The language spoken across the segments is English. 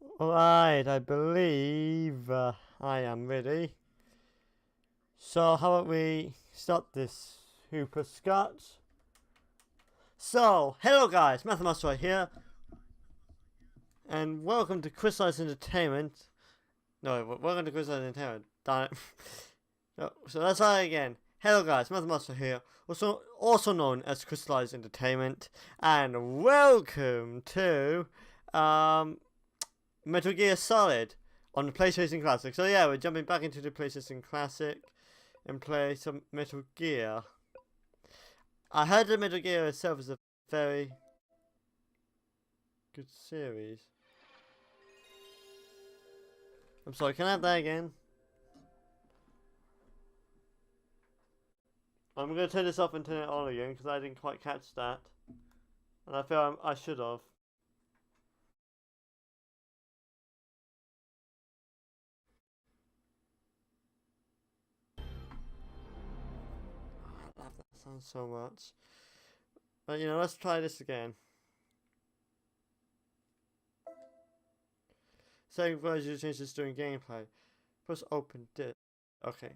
Alright, I believe I am ready. So, how about we start this Hooper Scott? So, hello guys, Musselwhite here, and welcome to Crystallized Entertainment. No, welcome to Crystallized Entertainment. Darn it. No, so let's try it again. Hello guys, Musselwhite here, also known as Crystallized Entertainment, and welcome to Metal Gear Solid on the PlayStation Classic. So yeah, we're jumping back into the PlayStation Classic and play some Metal Gear. I heard that Metal Gear itself is a very good series. I'm sorry, can I have that again? I'm going to turn this off and turn it on again because I didn't quite catch that. And I feel I should have. I love that sound so much. But you know, let's try this again. Saving version changes during gameplay. Press open disk. Okay.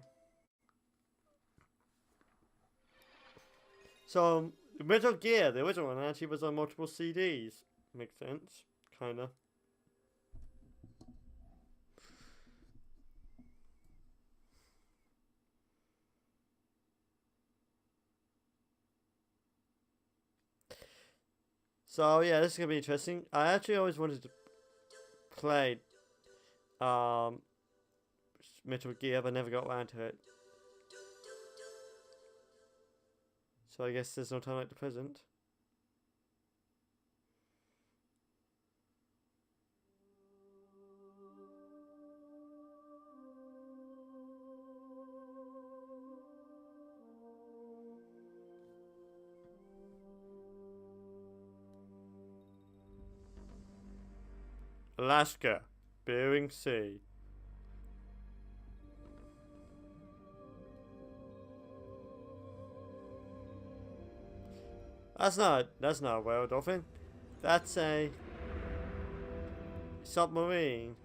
So, Metal Gear, the original one, actually was on multiple CDs. Makes sense. Kinda. So yeah, this is gonna be interesting. I actually always wanted to play Metal Gear, but never got around to it. So I guess there's no time like the present. Alaska, Bering Sea. That's not a whale dolphin. That's a submarine.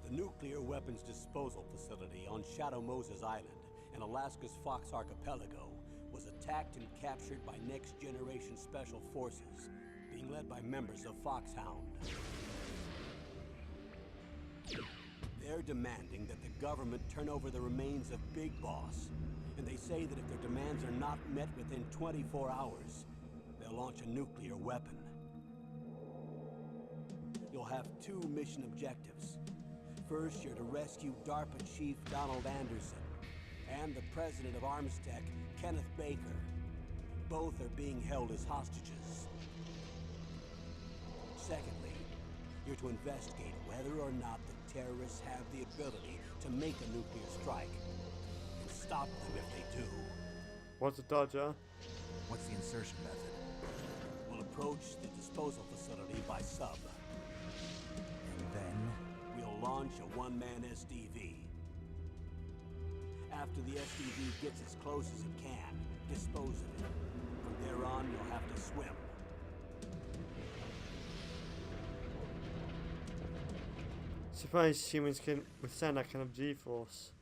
The nuclear weapons disposal facility on Shadow Moses Island in Alaska's Fox Archipelago was attacked and captured by Next Generation Special Forces, being led by members of Foxhound. They're demanding that the government turn over the remains of Big Boss, and they say that if their demands are not met within 24 hours, they'll launch a nuclear weapon. You'll have two mission objectives. First, you're to rescue DARPA Chief Donald Anderson and the president of Armstech, Kenneth Baker. Both are being held as hostages. Secondly, you're to investigate whether or not the terrorists have the ability to make a nuclear strike and stop them if they do. What's a Dodger? What's the insertion method? We'll approach the disposal facility by sub. And then? We'll launch a one-man SDV. After the SDV gets as close as it can, dispose of it. From there on, you'll have to swim. Surprised humans can withstand that kind of G-force.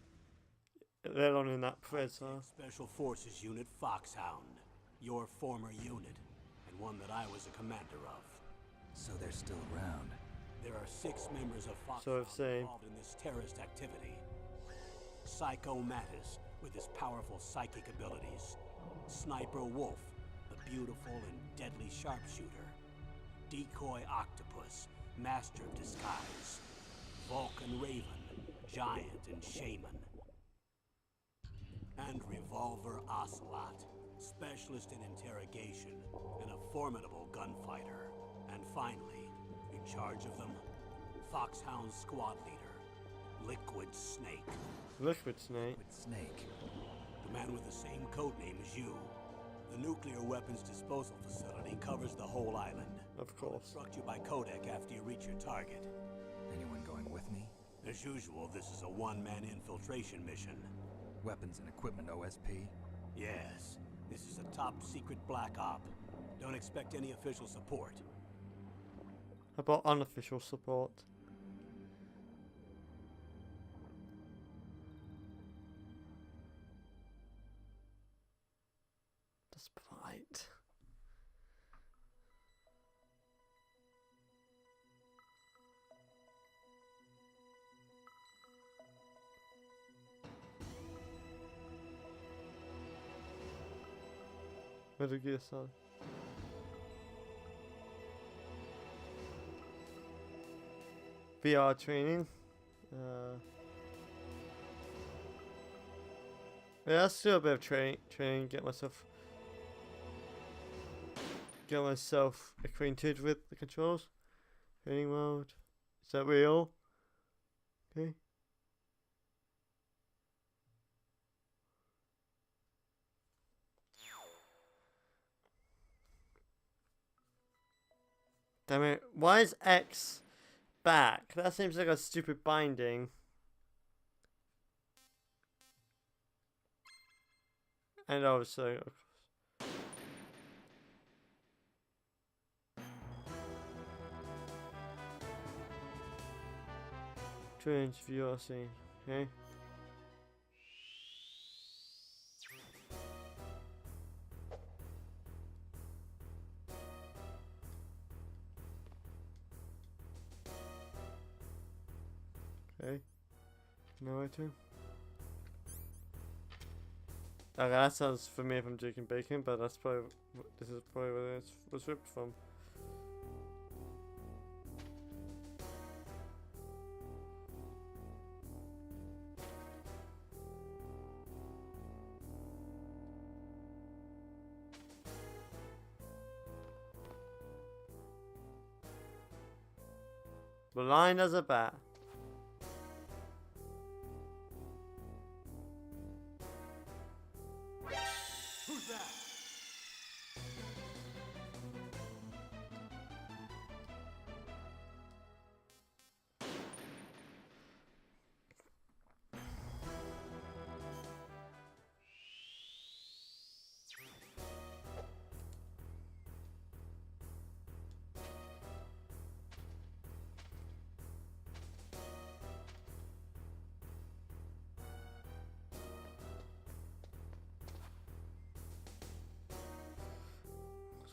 Let alone in that pressure. Special Forces Unit Foxhound. Your former unit, and one that I was a commander of. So they're still around. There are 6 members of So Foxhound say. involved in this terrorist activity. Psycho Mattis, with his powerful psychic abilities. Sniper Wolf, the beautiful and deadly sharpshooter. Decoy Octopus, master of disguise. Vulcan Raven, giant and shaman. And Revolver Ocelot, specialist in interrogation and a formidable gunfighter. And finally, in charge of them, Foxhound squad leader, Liquid Snake. Liquid Snake. With Snake. The man with the same codename as you. The nuclear weapons disposal facility covers the whole island. Of course. Instruct you by codec after you reach your target. Anyone going with me? As usual, this is a one-man infiltration mission. Weapons and equipment OSP? Yes, this is a top-secret black op. Don't expect any official support. How about unofficial support? That's polite. Metal Gear Solid. VR training. Yeah, let's do a bit of training, get myself acquainted with the controls. Training mode. Is that real? Okay. Damn it. Why is X back? That seems like a stupid binding. And obviously, Strange VR scene. Okay. Okay. No item. Okay, that sounds familiar from Jake and Bacon, but that's probably this is probably where it was ripped from. Blind as a bat. Who's that?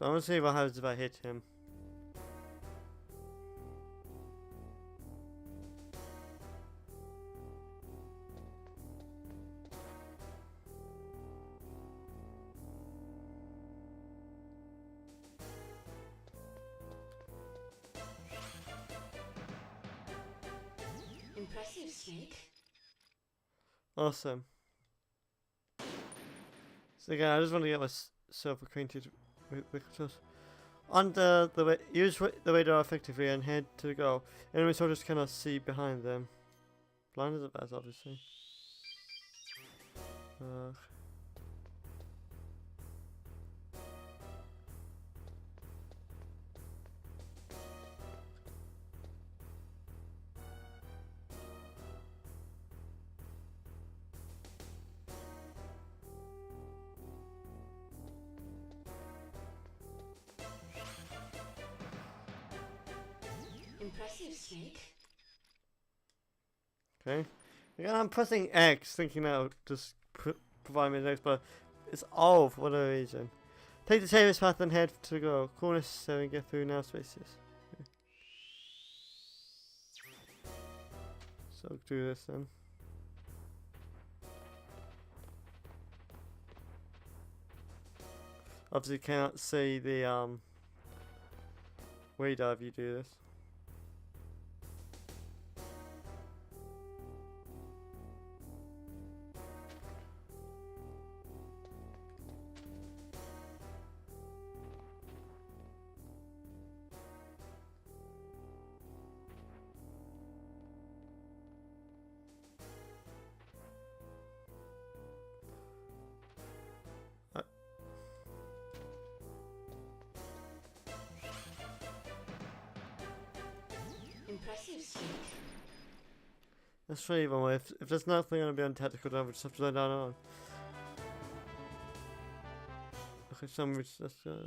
So I'm gonna see what happens if I hit him. Impressive, Snake. Awesome. So again, I just want to get myself acquainted with the controls. Under the way, use the radar effectively and head to the goal. Enemy soldiers cannot see behind them. Blind as a bat, obviously. Impressive, Snake. Okay. Again, I'm pressing X, thinking that would just provide me the next, but it's O for whatever reason. Take the safest path and head to the goal. Call necessary and get through now spaces. Okay. So do this then. Obviously cannot see the radar if you do this. Impressive, Snake. Let's try even way. If there's nothing going to be on tactical damage, just have to lay down on. Okay, some which that's okay.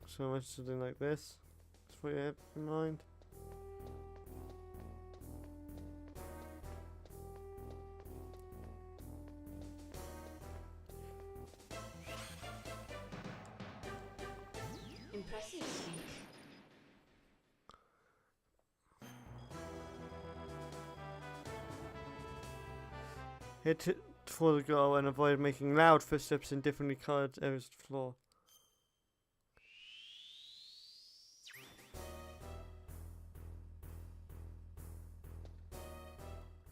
So much something like this. That's what you have in mind. Impressive, Snake. Hit it for the goal and avoid making loud footsteps in differently coloured areas of the floor.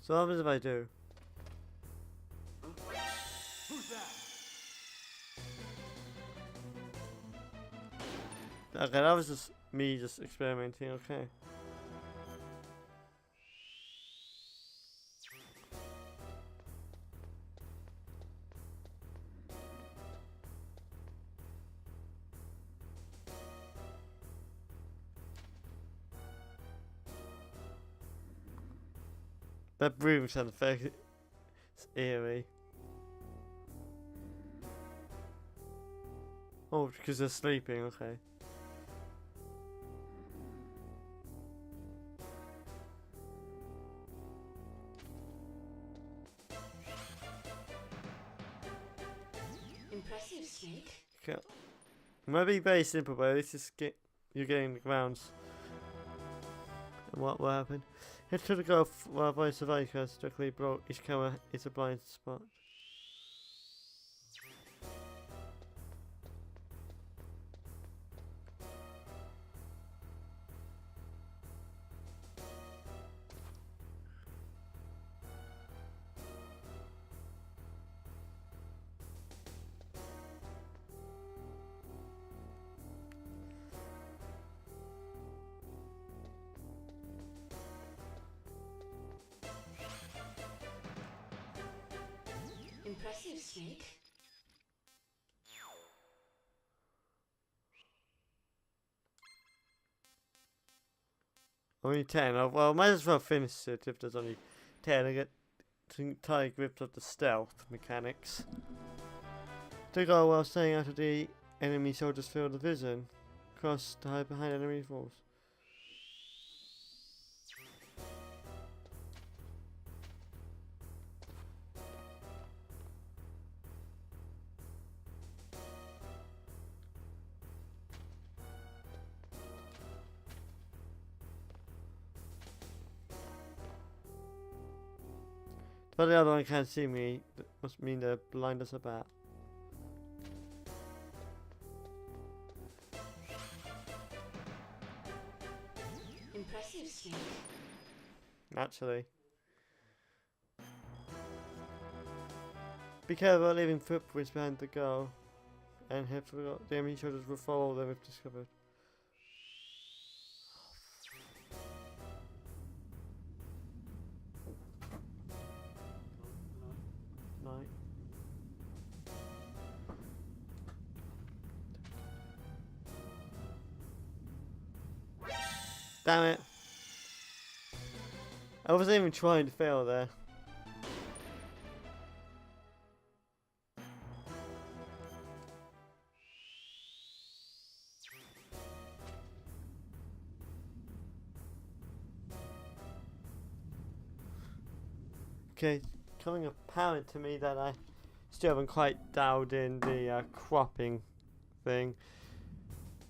So what happens if I do? Who's that? Okay, that was just me just experimenting, okay. That breathing sound effect is eerie. Oh, because they're sleeping, okay. Impressive, Snake. Okay. It might be very simple, but at least it's you're getting the grounds. And what will happen? Head to the goal while voice of Acres directly below each camera is a blind spot. Impressive, Snake. Only 10. Oh, well, might as well finish it if there's only 10. I get entirely gripped of the stealth mechanics. To go while staying out of the enemy soldiers' field of vision. Cross to hide behind enemy walls. But the other one can't see me. That must mean they're blind as a bat. Impressive, Snake. Naturally. Be careful leaving footprints behind the goal. And if the enemy soldiers will follow them if discovered. Night. Damn it. I wasn't even trying to fail there. Okay, becoming apparent to me that I still haven't quite dialed in the cropping thing.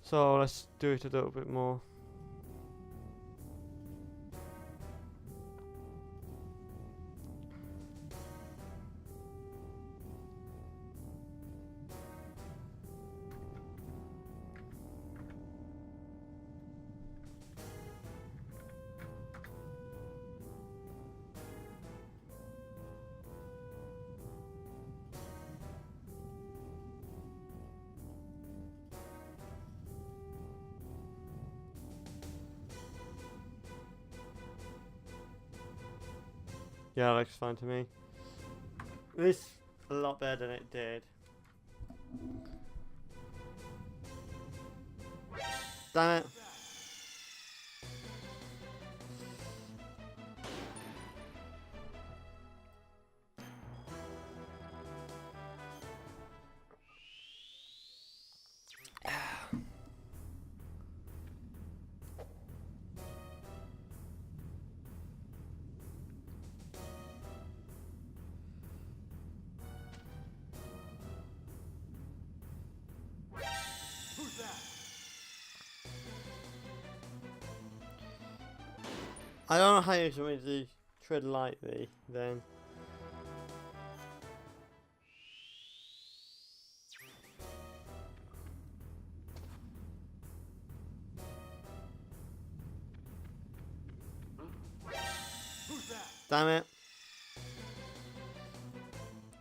So let's do it a little bit more. Yeah, that looks fine to me. This a lot better than it did. Damn it. Who's that? I don't know how you should really tread lightly then. Who's that? Damn it.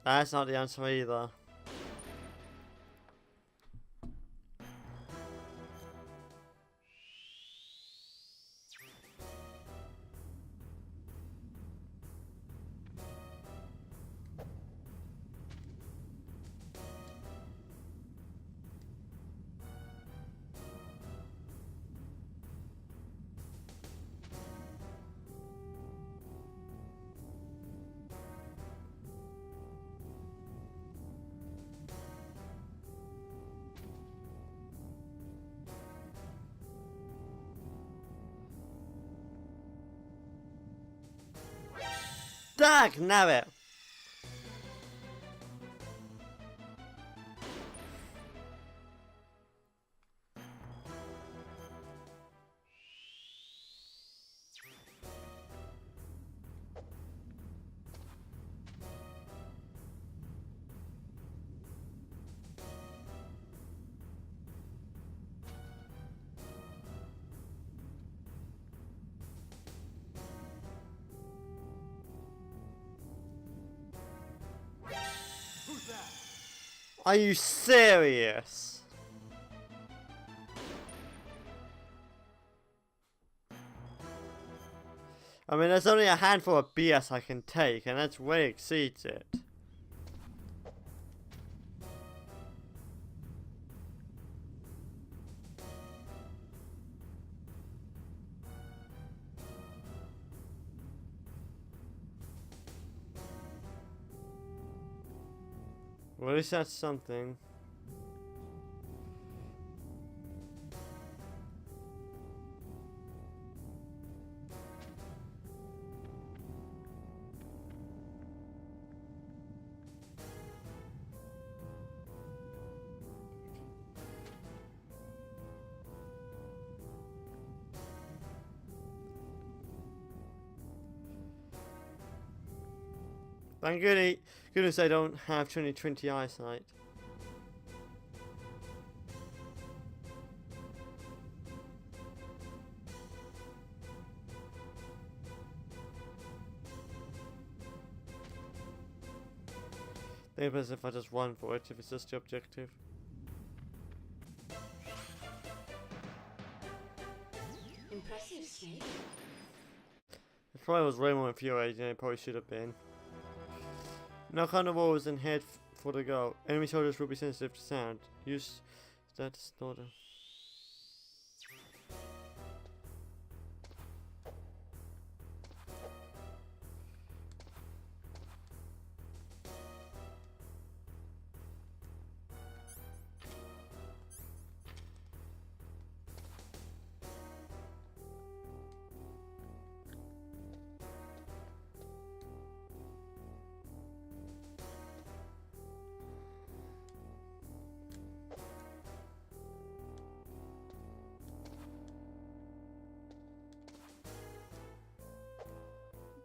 That's not the answer either. Dag nabbit! Who's that? Are you serious? I mean, there's only a handful of BS I can take, and that's way exceeds it. Well, at least that's something. Thank goodness I don't have 20/20 eyesight. Maybe as if I just run for it, if it's just the objective. Impressive, Snake. It probably was way more infuriating than it probably should have been. Knock on the walls and head for the goal. Enemy soldiers will be sensitive to sound. Use that snorter.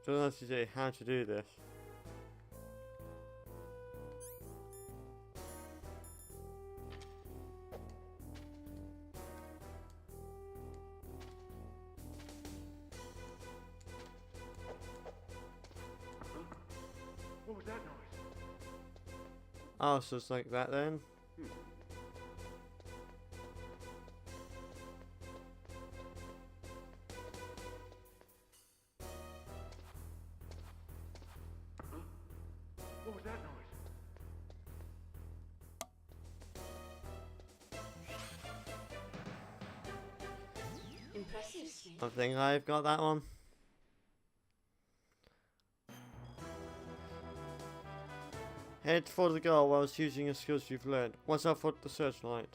Don't have to say how to do this. What was that noise? Oh, so it's like that then? What was that noise? Impressive, Snake. I think I've got that one. Head for the goal whilst using your skills you've learned. Watch out for the searchlight.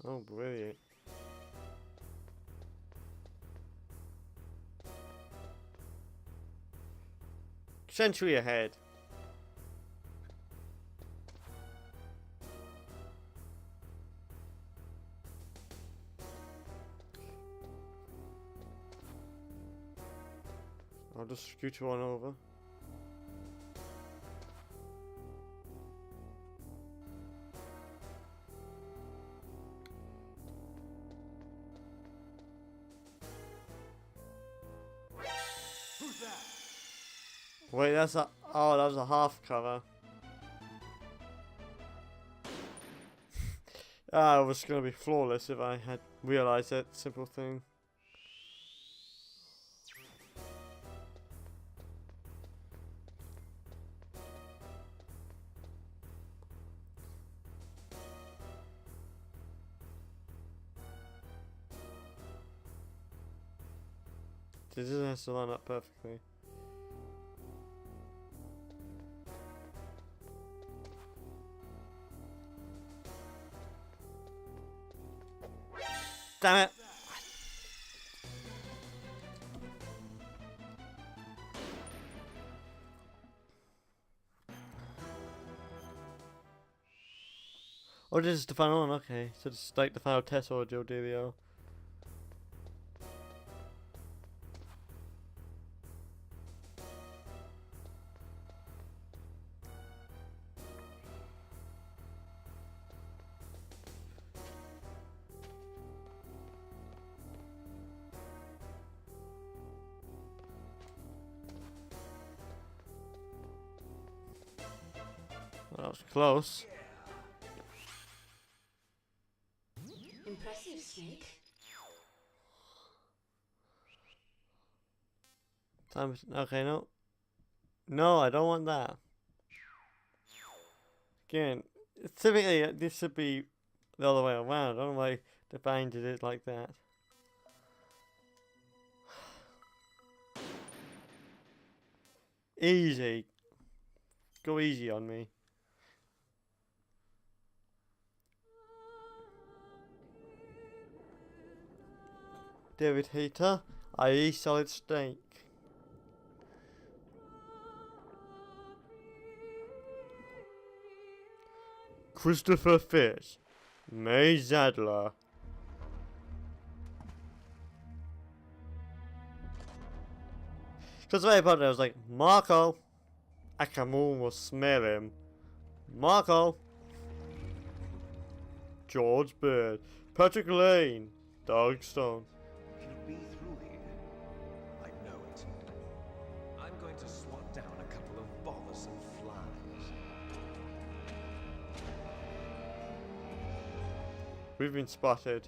Oh, brilliant. Century ahead. I'll just scooter on over. Who's that? Wait, that's a... Oh, that was a half cover. Ah, it was going to be flawless if I had realised that simple thing. This has to line up perfectly. Damn it! Oh, this is the final one, okay. So it's like the final test or dealio. Well, that was close. Impressive, Snake. Time. Okay, no. No, I don't want that. Again, typically this should be the other way around. I don't know why the band did it like that. Easy. Go easy on me. David Heater, i.e. Solid Snake. Christopher Fish, May Zadler. Because very part I was like, Marco. I can almost smell him. Marco. George Bird. Patrick Lane. Doug Stone. He'll be through here. I know it. I'm going to swat down a couple of bothersome flies. We've been spotted.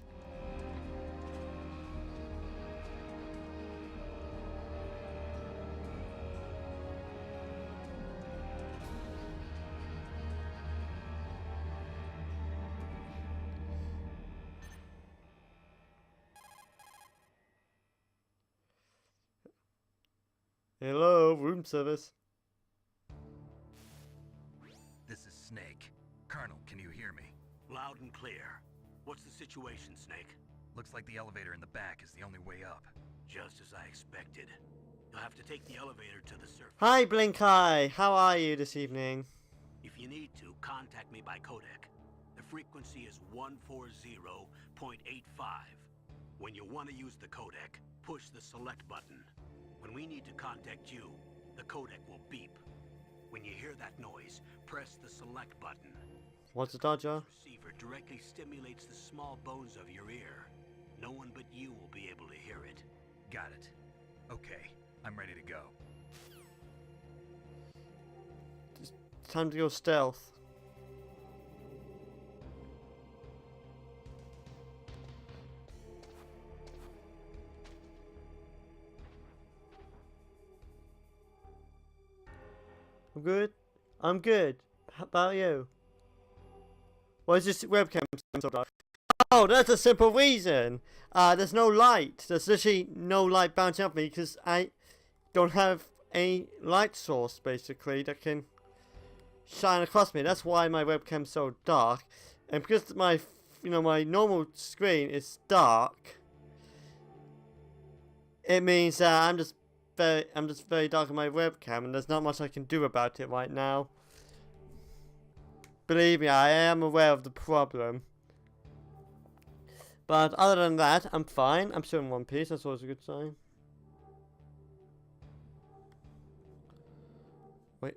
Hello, room service. This is Snake. Colonel, can you hear me? Loud and clear. What's the situation, Snake? Looks like the elevator in the back is the only way up. Just as I expected. You'll have to take the elevator to the surface. Hi, Blink Eye. How are you this evening? If you need to, contact me by codec. The frequency is 140.85. When you want to use the codec, push the select button. When we need to contact you, the codec will beep. When you hear that noise, press the select button. What's the dodger? This receiver directly stimulates the small bones of your ear. No one but you will be able to hear it. Got it. Okay, I'm ready to go. Time to go stealth. I'm good. I'm good. How about you? Why is this webcam so dark? Oh, that's a simple reason. There's no light. There's literally no light bouncing off me because I don't have any light source basically that can shine across me. That's why my webcam's so dark, and because my my normal screen is dark, it means that I'm just very dark on my webcam, and there's not much I can do about it right now. Believe me, I am aware of the problem. But other than that, I'm fine. I'm still in one piece. That's always a good sign. Wait.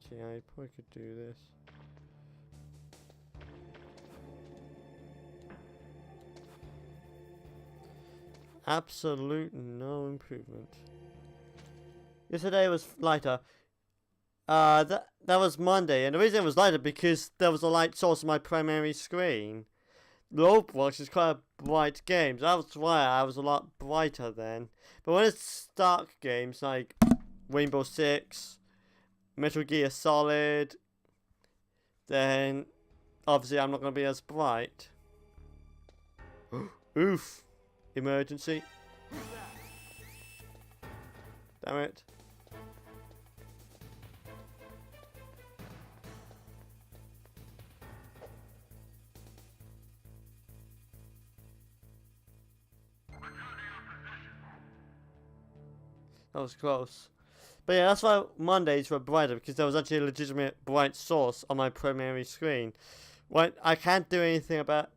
Okay, I probably could do this. Absolute no improvement. Yesterday was lighter. That was Monday, and the reason it was lighter because there was a light source on my primary screen. Roblox is quite a bright game, so that's why I was a lot brighter then. But when it's dark games like Rainbow Six, Metal Gear Solid, then obviously I'm not going to be as bright. Oof. Emergency. Damn it. That was close. But yeah, that's why Mondays were brighter, because there was actually a legitimate bright source on my primary screen. I can't do anything about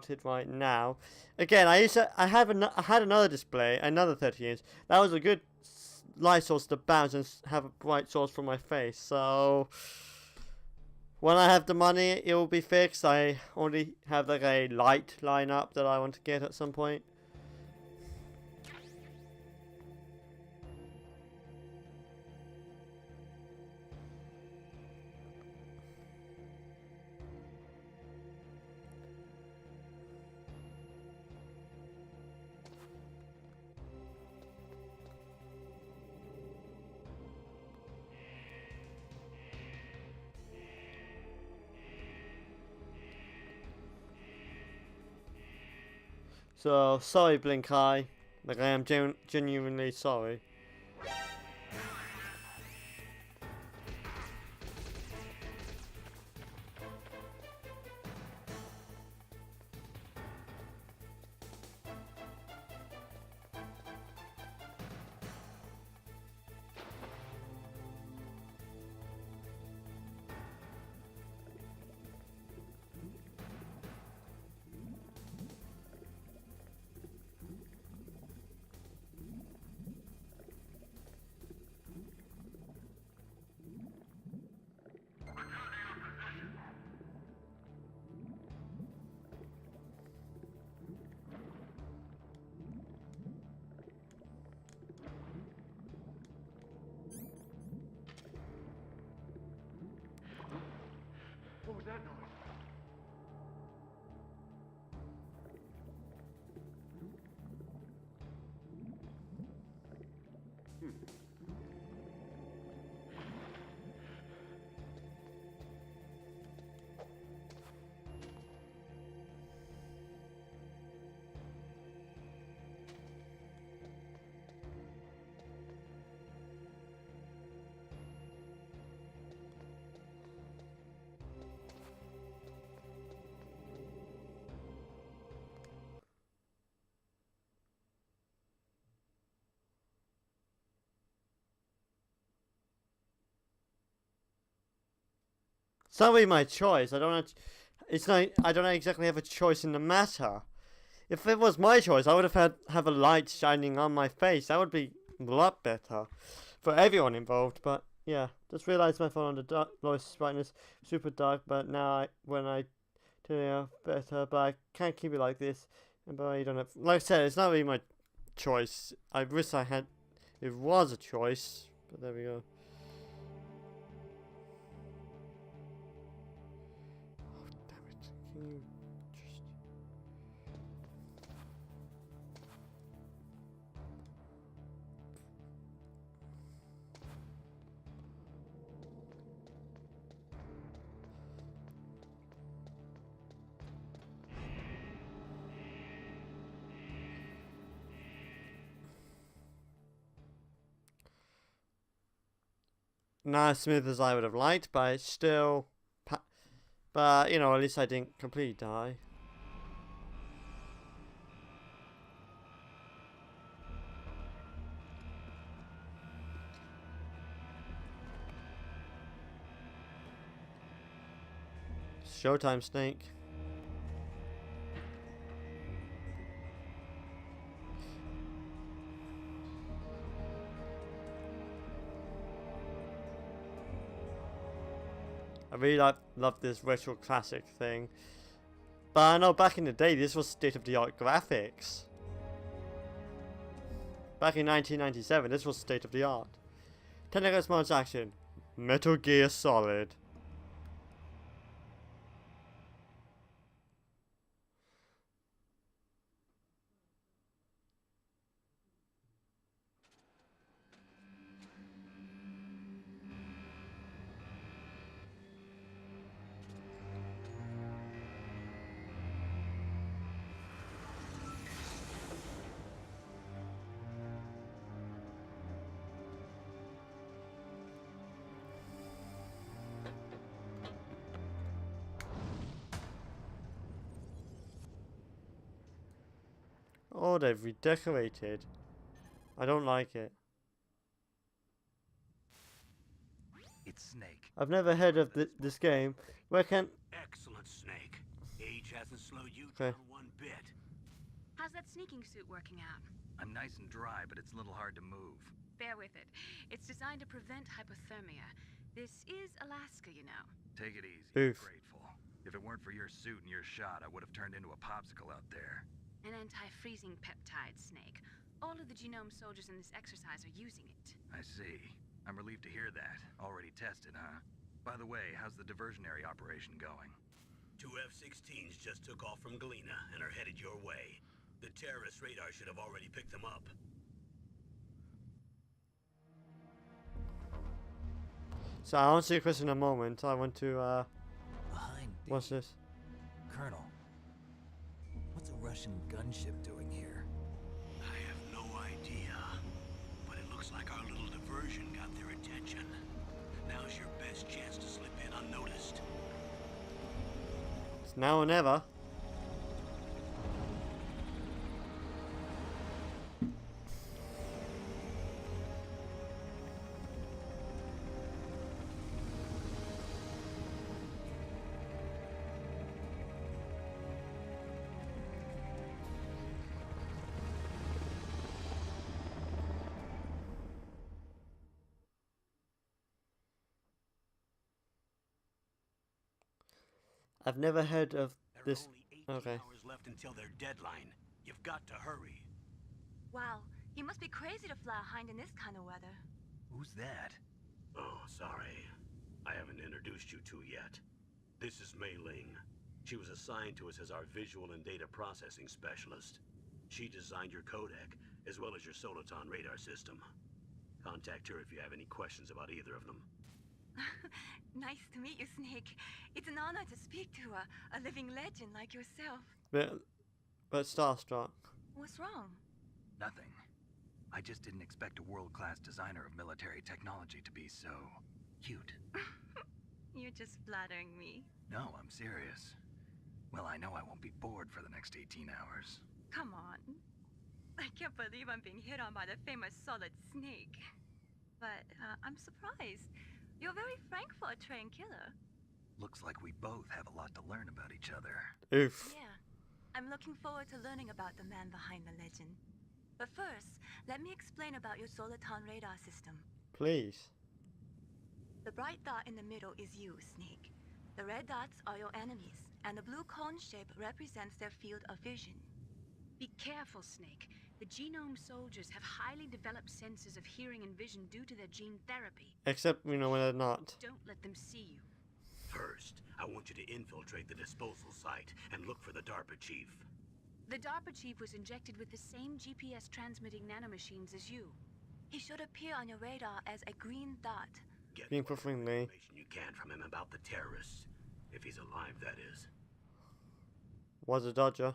it right now. Again, I had another display, another 30 inch. That was a good light source to bounce and have a bright source for my face. So when I have the money, it will be fixed. I already have like a light lineup that I want to get at some point. So, sorry Blink Eye, like I am genuinely sorry. What was that noise? It's not really my choice. I don't exactly have a choice in the matter. If it was my choice, I would have a light shining on my face. That would be a lot better for everyone involved. But yeah, just realized my phone on the lowest brightness, super dark. But now when I turn it off, better. But I can't keep it like this. But I don't have. Like I said, it's not really my choice. I wish it was a choice. But there we go. Can you just... not as smooth as I would have liked, but it's still. But you know, at least I didn't completely die. Showtime, Snake. I really love this retro classic thing. But I know back in the day this was state-of-the-art graphics. Back in 1997 this was state-of-the-art. 10 Lego Smarts action. Metal Gear Solid. Oh, they've redecorated. I don't like it. It's Snake. I've never heard of this game. Where can... Excellent, Snake. Age hasn't slowed you Okay. down one bit. How's that sneaking suit working out? I'm nice and dry, but it's a little hard to move. Bear with it. It's designed to prevent hypothermia. This is Alaska, you know. Take it easy. Oof. I'm grateful. If it weren't for your suit and your shot, I would have turned into a popsicle out there. An anti-freezing peptide, Snake. All of the genome soldiers in this exercise are using it. I see. I'm relieved to hear that. Already tested, huh? By the way, how's the diversionary operation going? 2 F-16s just took off from Galena and are headed your way. The terrorist radar should have already picked them up. So I'll answer your question in a moment. I want to, Behind what's this? Colonel, what's a Russian gunship doing here? I have no idea, but it looks like our little diversion got their attention. Now's your best chance to slip in unnoticed. It's now or never. I've never heard of There this. are only 18 Okay. hours left until their deadline. You've got to hurry. Wow, you must be crazy to fly a hind in this kind of weather. Who's that? Oh, sorry. I haven't introduced you to yet. This is Mei Ling. She was assigned to us as our visual and data processing specialist. She designed your codec, as well as your Soliton radar system. Contact her if you have any questions about either of them. Nice to meet you, Snake. It's an honor to speak to a living legend like yourself. But starstruck. What's wrong? Nothing. I just didn't expect a world-class designer of military technology to be so cute. You're just flattering me. No, I'm serious. Well, I know I won't be bored for the next 18 hours. Come on. I can't believe I'm being hit on by the famous Solid Snake. But I'm surprised. You're very frank for a trained killer. Looks like we both have a lot to learn about each other. Oof. Yeah. I'm looking forward to learning about the man behind the legend. But first, let me explain about your Soliton radar system. Please. The bright dot in the middle is you, Snake. The red dots are your enemies, and the blue cone shape represents their field of vision. Be careful, Snake. The genome soldiers have highly developed senses of hearing and vision due to their gene therapy. Except, you know, when they're not. Don't let them see you. First, I want you to infiltrate the disposal site and look for the DARPA chief. The DARPA chief was injected with the same GPS transmitting nanomachines as you. He should appear on your radar as a green dot. Get Being whatever perfectly- information you can from him about the terrorists. If he's alive, that is. Was a dodger.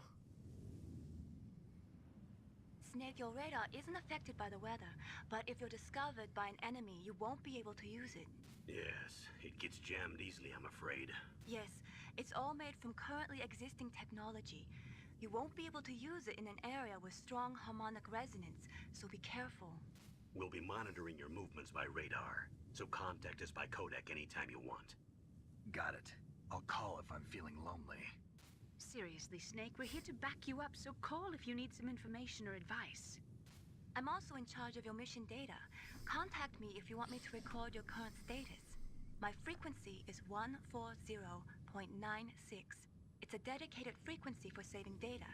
Snake, your radar isn't affected by the weather, but if you're discovered by an enemy, you won't be able to use it. Yes, it gets jammed easily, I'm afraid. Yes, it's all made from currently existing technology. You won't be able to use it in an area with strong harmonic resonance, so be careful. We'll be monitoring your movements by radar, so contact us by codec anytime you want. Got it. I'll call if I'm feeling lonely. Seriously, Snake, we're here to back you up, so call if you need some information or advice. I'm also in charge of your mission data. Contact me if you want me to record your current status. My frequency is 140.96. It's a dedicated frequency for saving data.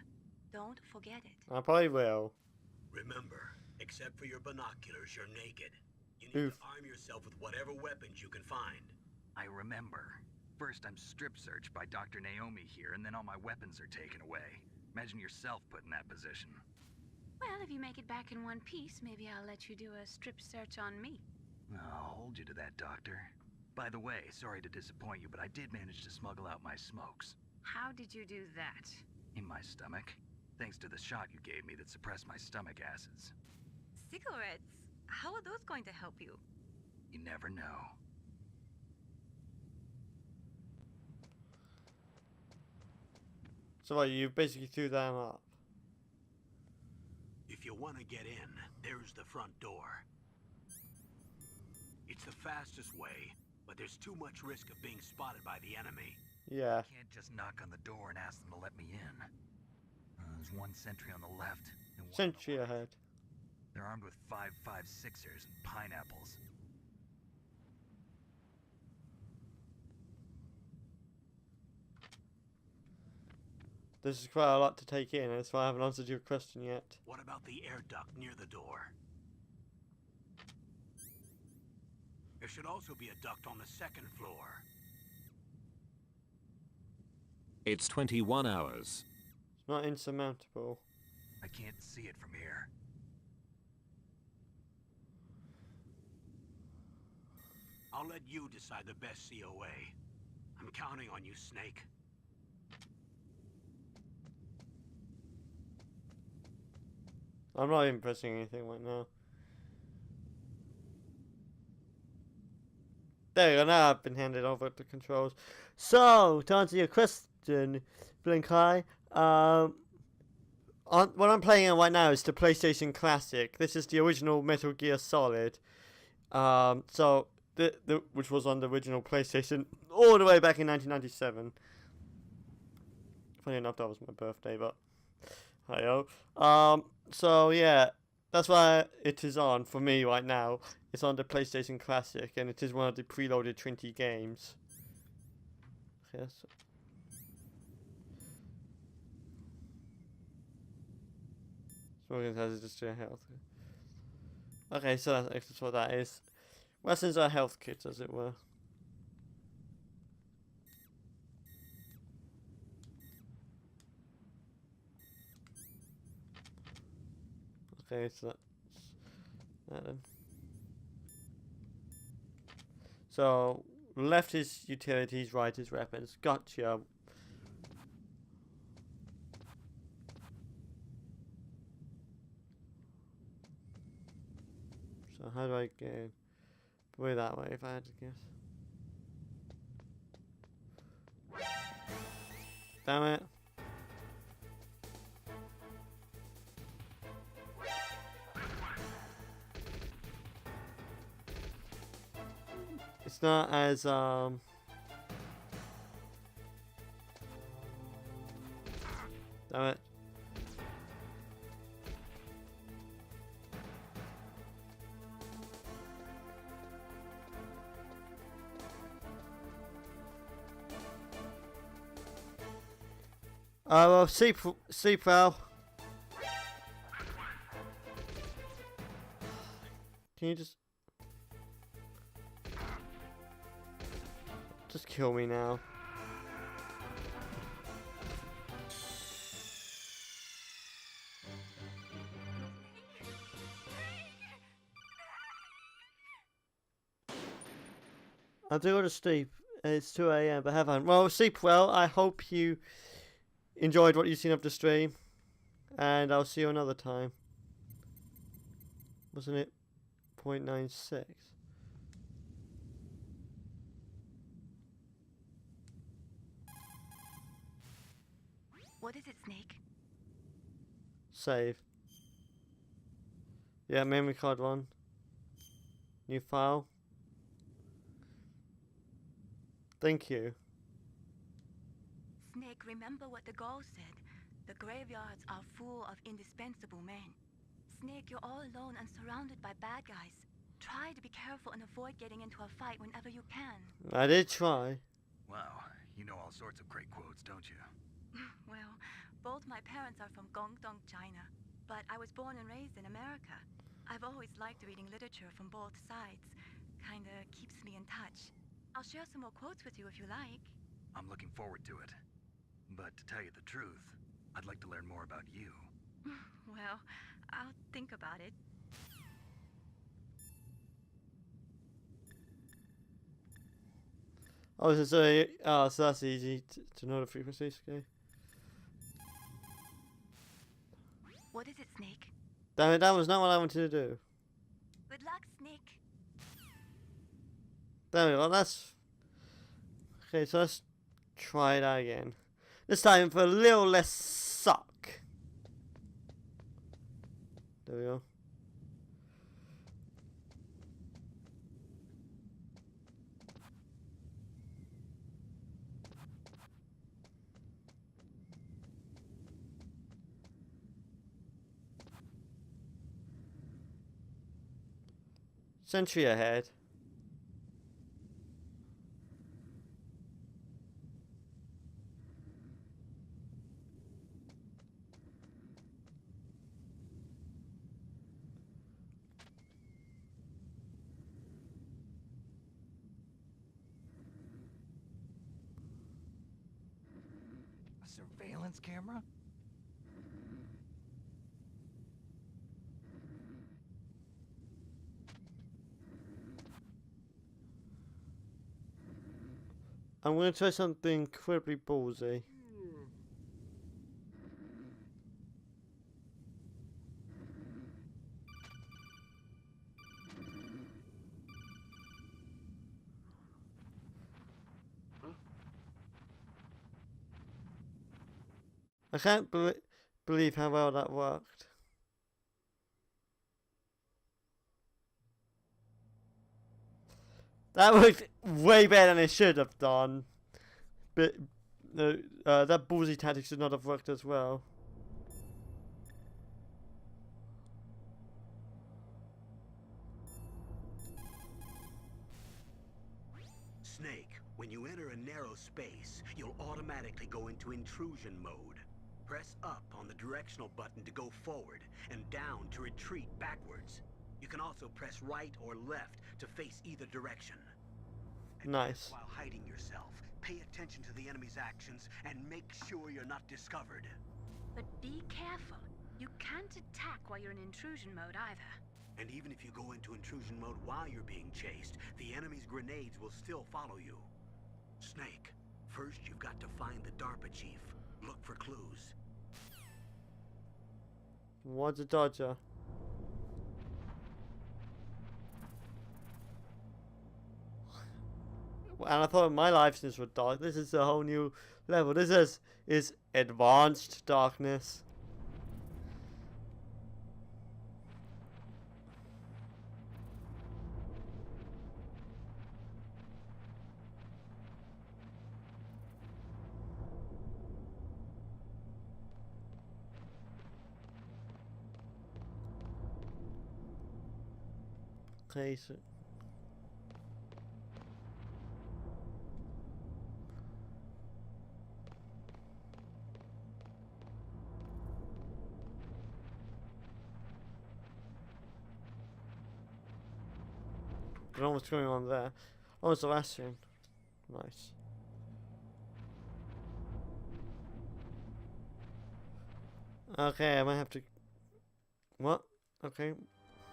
Don't forget it. I probably will. Remember, except for your binoculars, you're naked. You need Oof. to arm yourself with whatever weapons you can find. I remember. First I'm strip searched by Dr. Naomi here, and then all my weapons are taken away. Imagine yourself put in that position. Well, if you make it back in one piece, maybe I'll let you do a strip search on me. I'll hold you to that, Doctor. By the way, sorry to disappoint you, but I did manage to smuggle out my smokes. How did you do that? In my stomach. Thanks to the shot you gave me that suppressed my stomach acids. Cigarettes? How are those going to help you? You never know. So what, you basically threw them up? If you want to get in, there's the front door. It's the fastest way, but there's too much risk of being spotted by the enemy. Yeah. Can't just knock on the door and ask them to let me in. There's one sentry on the left and one Sentry on the right. ahead. They're armed with 5.56ers and pineapples. This is quite a lot to take in, that's why I haven't answered your question yet. What about the air duct near the door? There should also be a duct on the second floor. It's 21 hours. It's not insurmountable. I can't see it from here. I'll let you decide the best COA. I'm counting on you, Snake. I'm not even pressing anything right now. There you go, now I've been handed over the controls. So, to answer your question, Blink Eye, what I'm playing on right now is the PlayStation Classic. This is the original Metal Gear Solid. Which was on the original PlayStation all the way back in 1997. Funny enough, that was my birthday, but hi-yo. So yeah, that's why it is on for me right now. It's on the PlayStation Classic, and it is one of the preloaded 20 games. Yes. Smoking hazard just to health. Okay, so that's what that is. Weapons are health kits, as it were. Okay, so that's that then. So, left is utilities, right is weapons. Gotcha. So, how do I get way that way if I had to guess? Damn it. It's not as damn it. Well, sleep well. Can you just kill me now? I do go to sleep. It's 2 AM, but have fun. Well, sleep well. I hope you enjoyed what you've seen of the stream, and I'll see you another time. Wasn't it 0.96? What is it, Snake? Save. Yeah, memory card 1. New file. Thank you. Snake, remember what the Gaul said. The graveyards are full of indispensable men. Snake, you're all alone and surrounded by bad guys. Try to be careful and avoid getting into a fight whenever you can. I did try. Wow, you know all sorts of great quotes, don't you? Well, both my parents are from Guangdong, China, but I was born and raised in America. I've always liked reading literature from both sides. Kinda keeps me in touch. I'll share some more quotes with you if you like. I'm looking forward to it. But to tell you the truth, I'd like to learn more about you. Well, I'll think about it. Oh, so that's easy to know the frequencies, okay? What is it, Snake? Damn it, that was not what I wanted to do. Good luck, Snake. There we go, that's... Okay, so let's try that again. This time for a little less suck. There we go. Century ahead. A surveillance camera? I'm going to try something incredibly ballsy. I can't believe how well that worked. That worked way better than it should have done. But no, that ballsy tactic should not have worked as well. Snake, when you enter a narrow space, you'll automatically go into intrusion mode. Press up on the directional button to go forward, and down to retreat backwards. You can also press right or left to face either direction. And Nice. while hiding yourself, pay attention to the enemy's actions and make sure you're not discovered. But be careful. You can't attack while you're in intrusion mode either. And even if you go into intrusion mode while you're being chased, the enemy's grenades will still follow you. Snake, first you've got to find the DARPA chief. Look for clues. What's a dodger? And I thought my lives were dark. This is a whole new level. This is advanced darkness. Okay, so I don't know what's going on there. Oh, it's the last one. Nice. Okay, I might have to... What? Okay.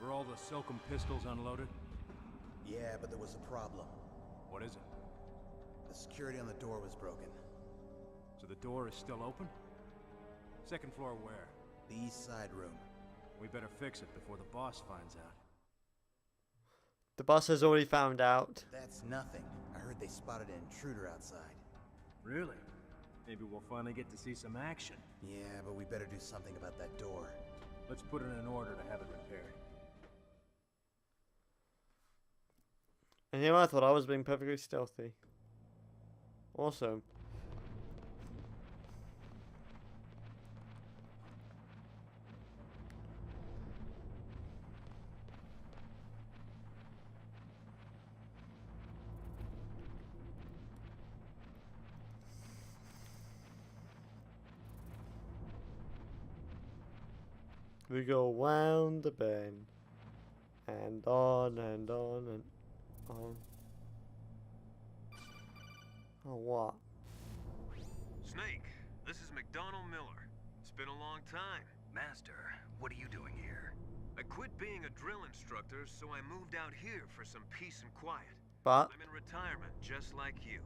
Were all the Silcom pistols unloaded? Yeah, but there was a problem. What is it? The security on the door was broken. So the door is still open? Second floor where? The east side room. We better fix it before the boss finds out. The boss has already found out. That's nothing. I heard they spotted an intruder outside. Really? Maybe we'll finally get to see some action. Yeah, but we better do something about that door. Let's put in an order to have it repaired. And here I thought I was being perfectly stealthy. Awesome. We go round the bend, and on and on and on. Oh, what? Snake, this is McDonald Miller. It's been a long time. Master, what are you doing here? I quit being a drill instructor, so I moved out here for some peace and quiet. But I'm in retirement, just like you.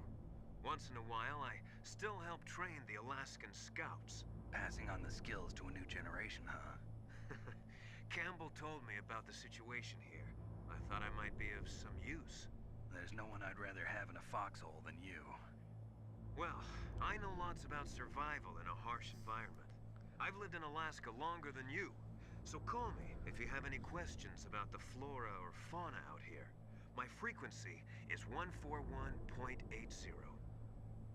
Once in a while, I still help train the Alaskan Scouts. Passing on the skills to a new generation, huh? Campbell told me about the situation here. I thought I might be of some use. There's no one I'd rather have in a foxhole than you. Well, I know lots about survival in a harsh environment. I've lived in Alaska longer than you, so call me if you have any questions about the flora or fauna out here. My frequency is 141.80.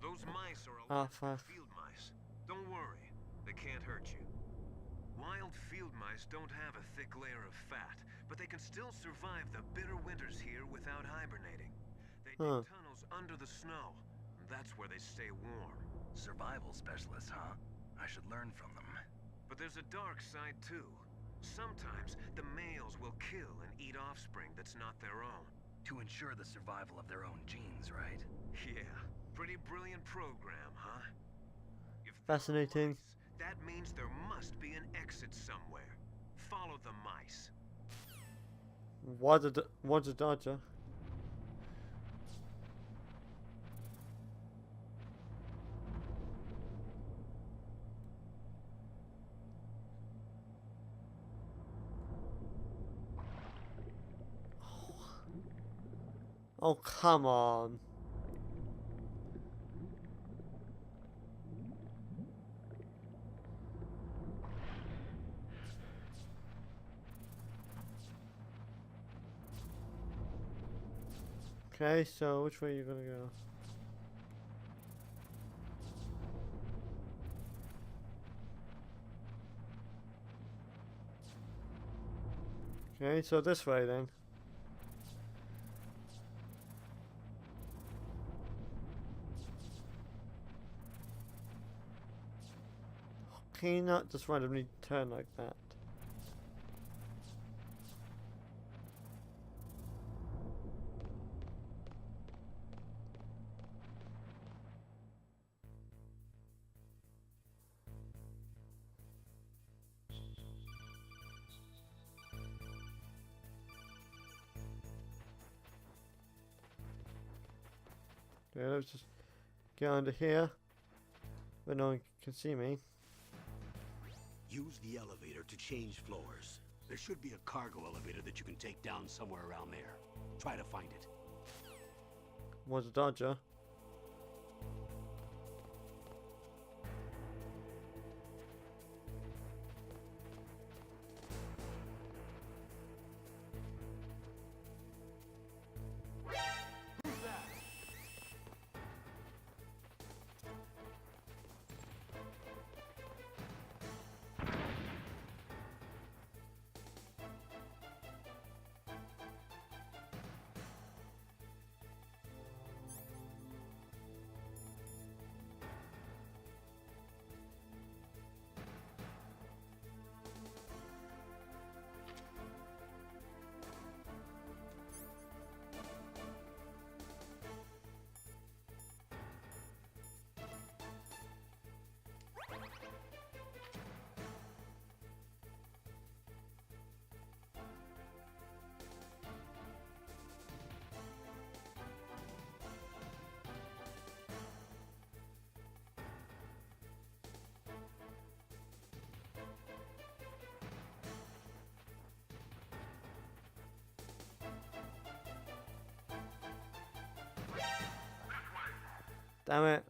Those mice are Alaskan field mice. Don't worry, they can't hurt you. Wild field mice don't have a thick layer of fat, but they can still survive the bitter winters here without hibernating. They dig tunnels under the snow. That's where they stay warm. Survival specialists, huh? I should learn from them. But there's a dark side too. Sometimes the males will kill and eat offspring that's not their own. To ensure the survival of their own genes, right? Yeah, pretty brilliant program, huh? If fascinating. that means there must be an exit somewhere. Follow the mice. What's a dodger? Oh, come on. Okay, so which way are you gonna go? Okay, so this way then. Can you not just randomly turn like that? Okay, let's just get under here where no one can see me. Use the elevator to change floors. There should be a cargo elevator that you can take down somewhere around there. Try to find it. Was a dodger. Damn it.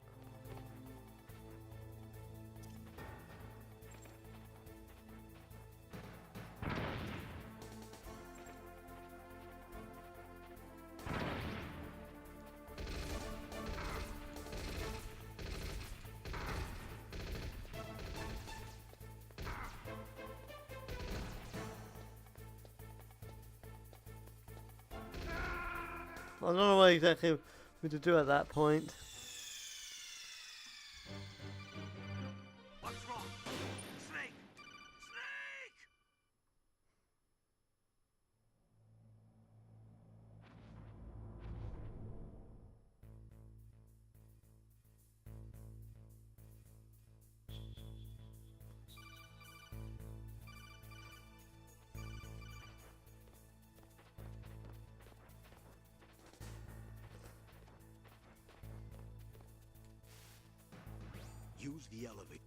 I don't know what exactly we to do at that point. What's wrong? Snake! Snake! Use the elevator.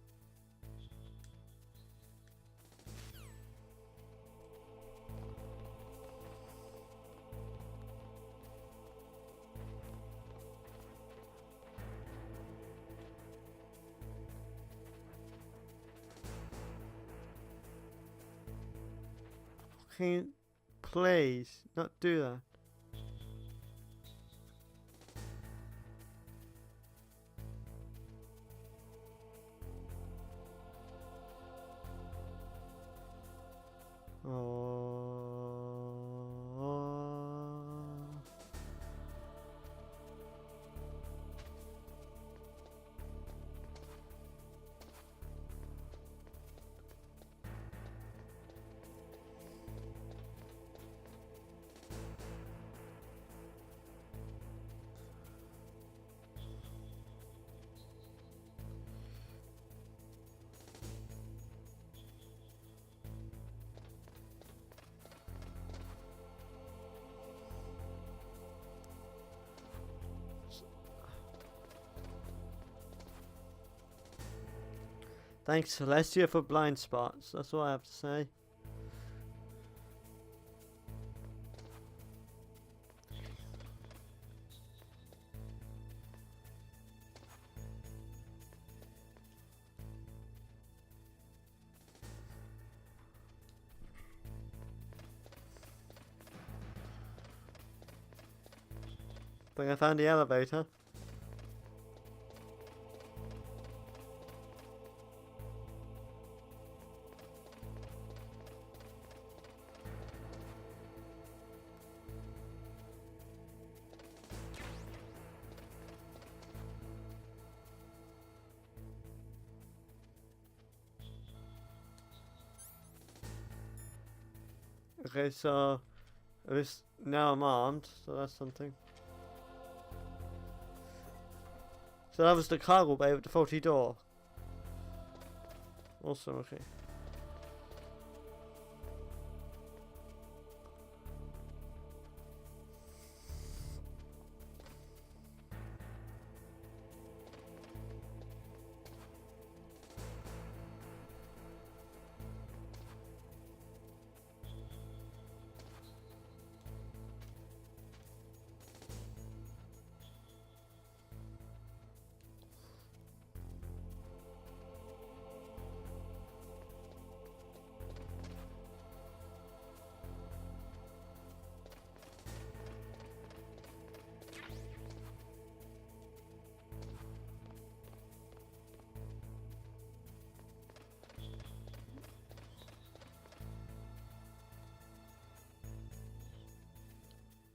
Can you please not do that? Oh. Thanks, Celestia, for blind spots. That's all I have to say. But I found the elevator. Okay, so at least now I'm armed, so that's something. So that was the cargo bay with the faulty door. Awesome, okay.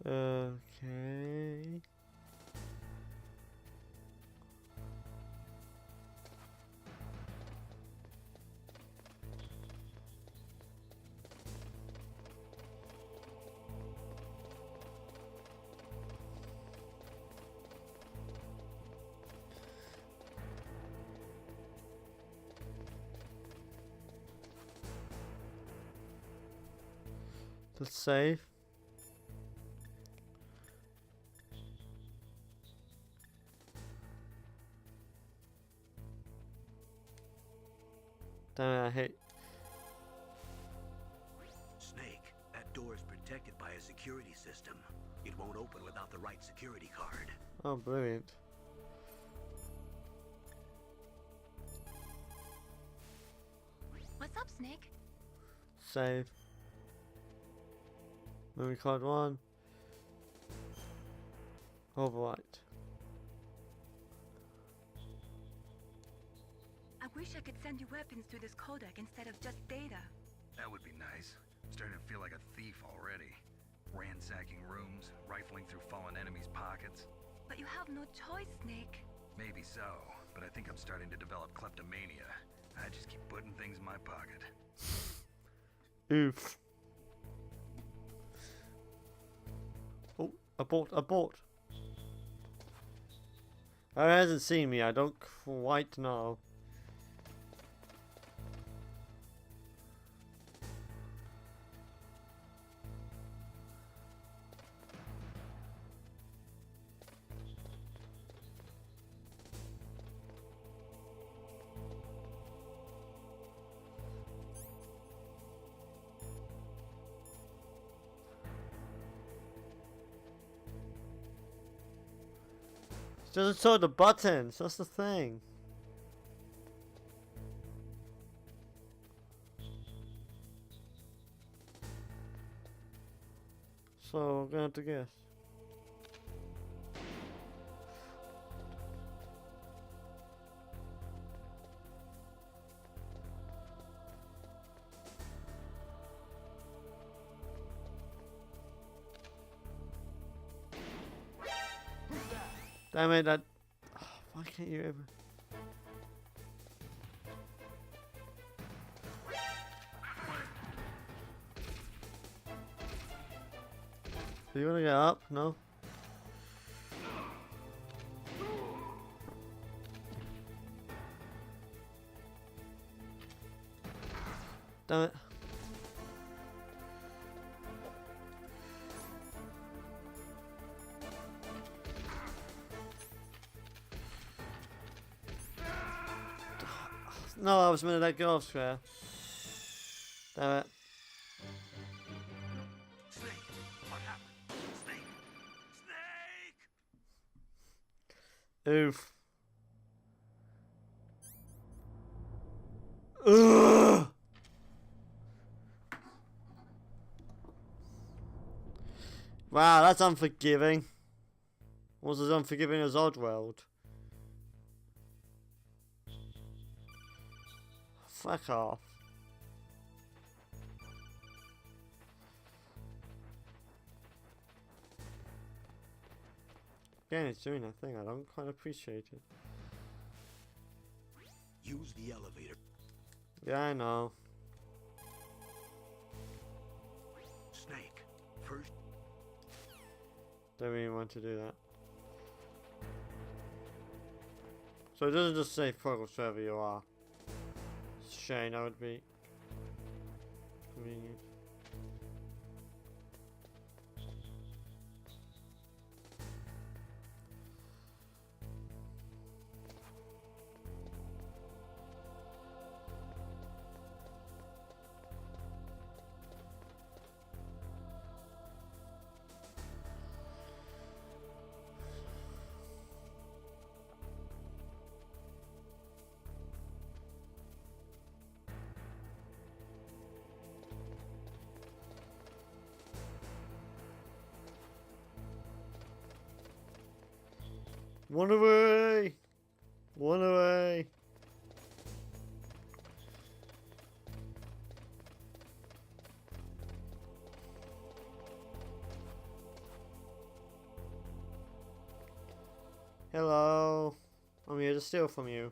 Okay. Let's save. Damn it, I hate. Snake, that door is protected by a security system. It won't open without the right security card. Oh, brilliant. What's up, Snake? Save. Memory card 1. Overwrite. I wish I could send you weapons through this codec instead of just data. That would be nice. I'm starting to feel like a thief already. Ransacking rooms, rifling through fallen enemies' pockets. But you have no choice, Snake. Maybe so, but I think I'm starting to develop kleptomania. I just keep putting things in my pocket. Oof. Oh, abort. Oh, he hasn't seen me, I don't quite know. It doesn't show the buttons, that's the thing. So, I'm gonna have to guess. Damn it, that... Oh, why can't you ever... Do you wanna get up? No? Damn it. No, I was meant to let go of Square. Damn it. Snake! What happened? Snake! Snake! Oof. Ugh! Wow, that's unforgiving. Was as unforgiving as Oddworld. Fuck off. Again, it's doing that thing. I don't quite appreciate it. Use the elevator. Yeah, I know. Snake, first. Don't really want to do that. So it doesn't just say progress wherever you are. Shane, that would be convenient. One away! One away! Hello! I'm here to steal from you.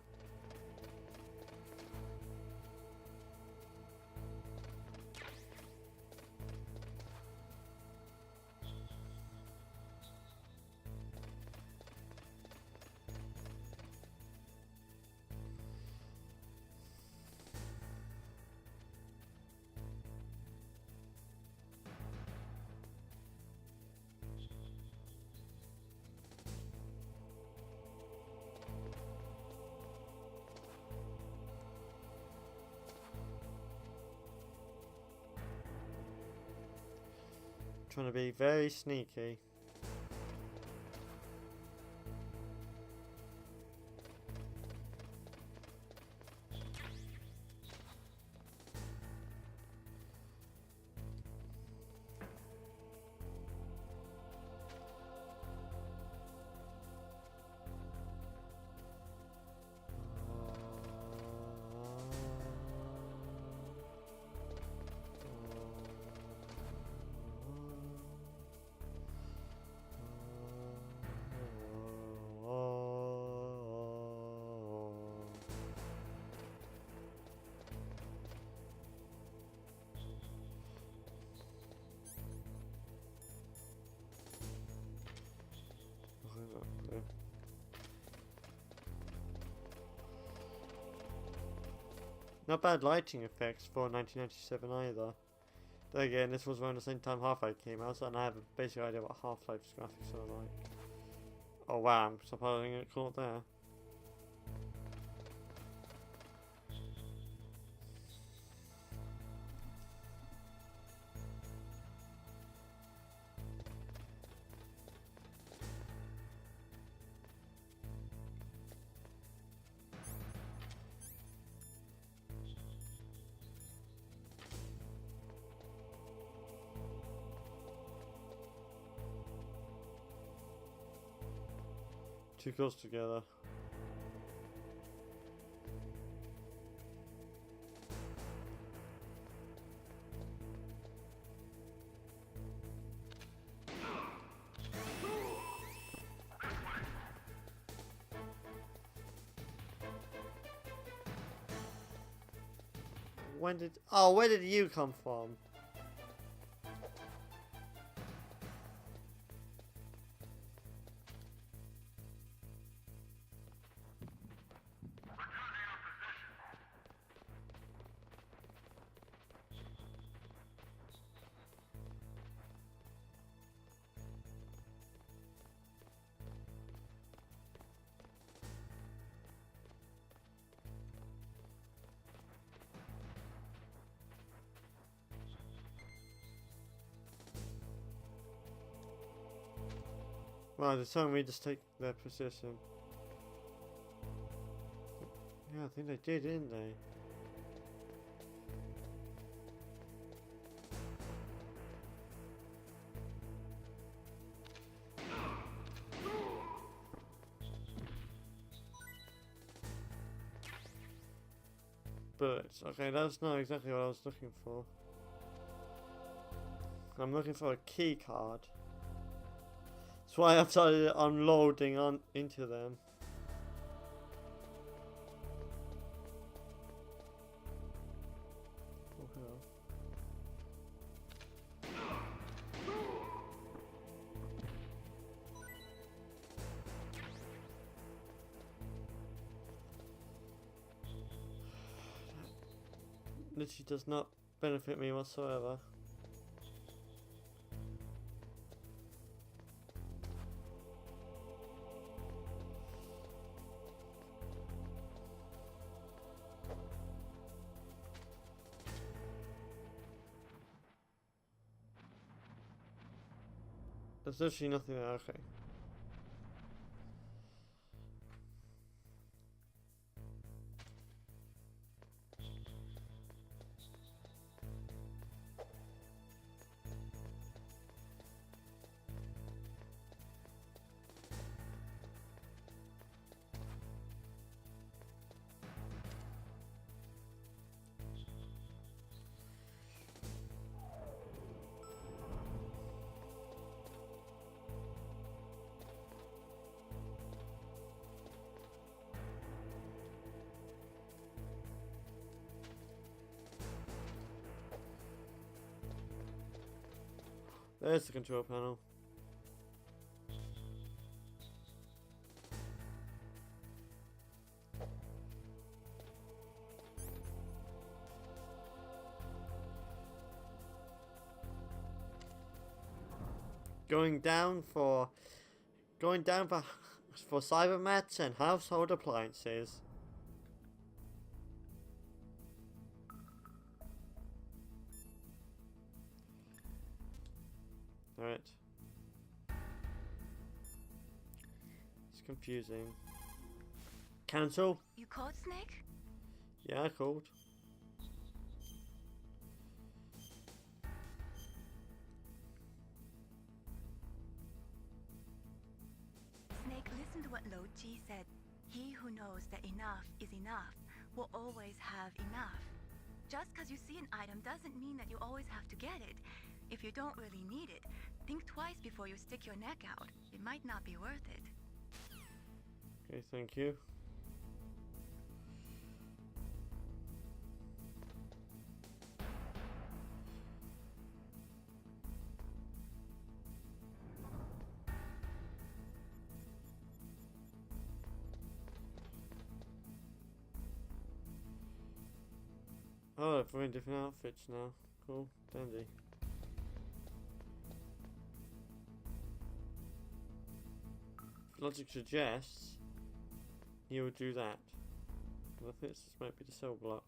Trying to be very sneaky. yeah. Not bad lighting effects for 1997 either. Then again, this was around the same time Half-Life came out, so I have a basic idea what Half-Life's graphics are like. Oh wow, I'm surprised I didn't get caught there. Too close together. Where did you come from? Wow, they're telling me just take their position. Yeah, I think they did, didn't they? Birds. Okay, that's not exactly what I was looking for. I'm looking for a key card. That's why I've started unloading on into them. Oh, hello. Literally does not benefit me whatsoever. There's literally nothing there, okay. There's the control panel. Going down for cybermats and household appliances. Alright. It's confusing. Cancel? You called, Snake? Yeah, I called. Snake, listen to what Lo Ji said. He who knows that enough is enough will always have enough. Just because you see an item doesn't mean that you always have to get it. If you don't really need it, think twice before you stick your neck out. It might not be worth it. Okay, thank you. Oh, they're wearing different outfits now. Cool, dandy. Logic suggests you would do that. I think this might be the cell block.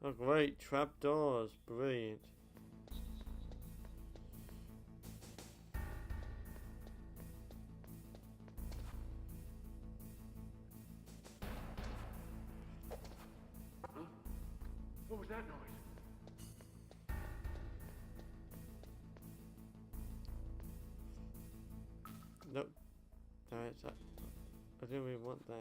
Oh great, trapdoors, brilliant. What was that noise? Nope. Alright, I didn't really want that.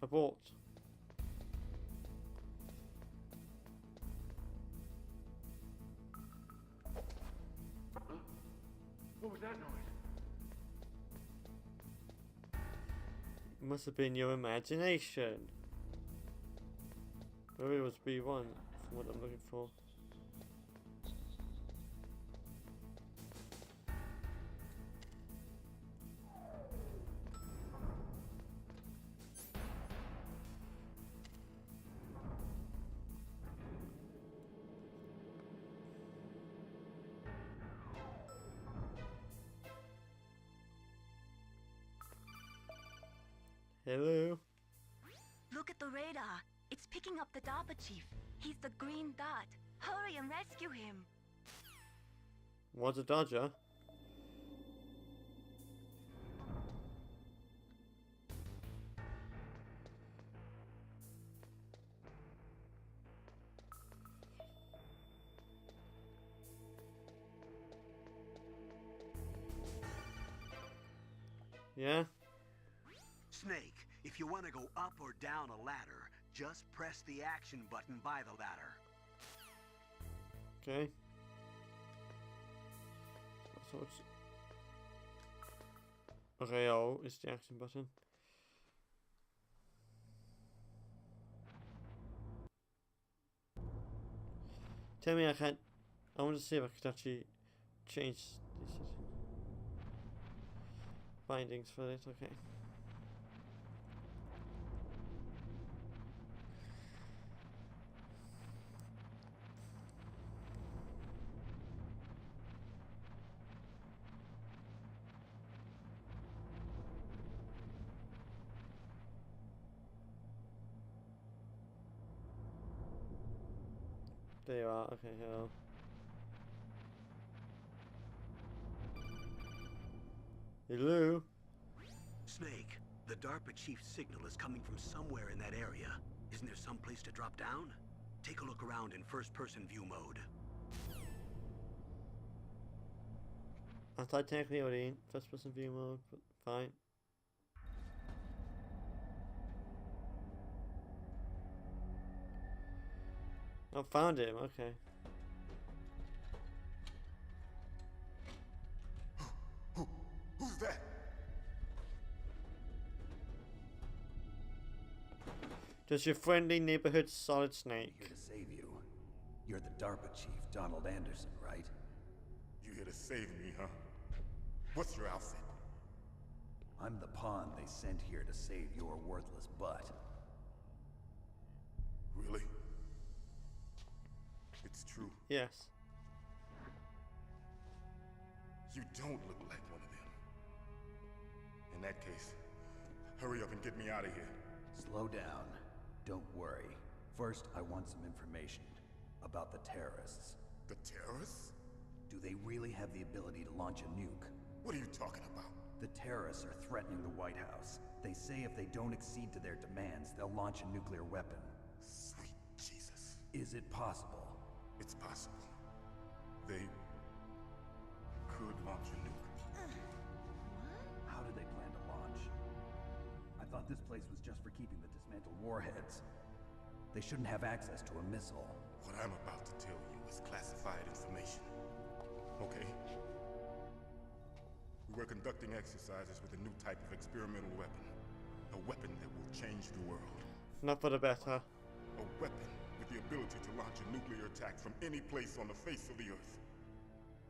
Abort. What was that noise? Must have been your imagination. Maybe it was B1 from what I'm looking for. Hello? Look at the radar. It's picking up the DARPA chief. He's the green dot. Hurry and rescue him. What's a dodger? Yeah? Snake, if you want to go up or down a ladder, just press the action button by the ladder. Okay. So it's... Okay, oh, it's the action button. Tell me I can't... I want to see if I could actually change these bindings for it, okay. There you are, okay, hello. Hello? Snake, the DARPA chief's signal is coming from somewhere in that area. Isn't there some place to drop down? Take a look around in first-person view mode. I thought technically already in first person view mode, but fine. I found him, okay. Who's that? Just your friendly neighborhood Solid Snake. Here to save you. You're the DARPA chief, Donald Anderson, right? You here to save me, huh? What's your outfit? I'm the pawn they sent here to save your worthless butt. Really? It's true. Yes. You don't look like one of them. In that case, hurry up and get me out of here. Slow down. Don't worry. First, I want some information about the terrorists. The terrorists? Do they really have the ability to launch a nuke? What are you talking about? The terrorists are threatening the White House. They say if they don't accede to their demands, they'll launch a nuclear weapon. Sweet Jesus. Is it possible? It's possible. They could launch a nuke. How do they plan to launch? I thought this place was just for keeping the dismantled warheads. They shouldn't have access to a missile. What I'm about to tell you is classified information. Okay? We were conducting exercises with a new type of experimental weapon. A weapon that will change the world. Not for the better. A weapon with the ability to launch a nuclear attack from any place on the face of the Earth.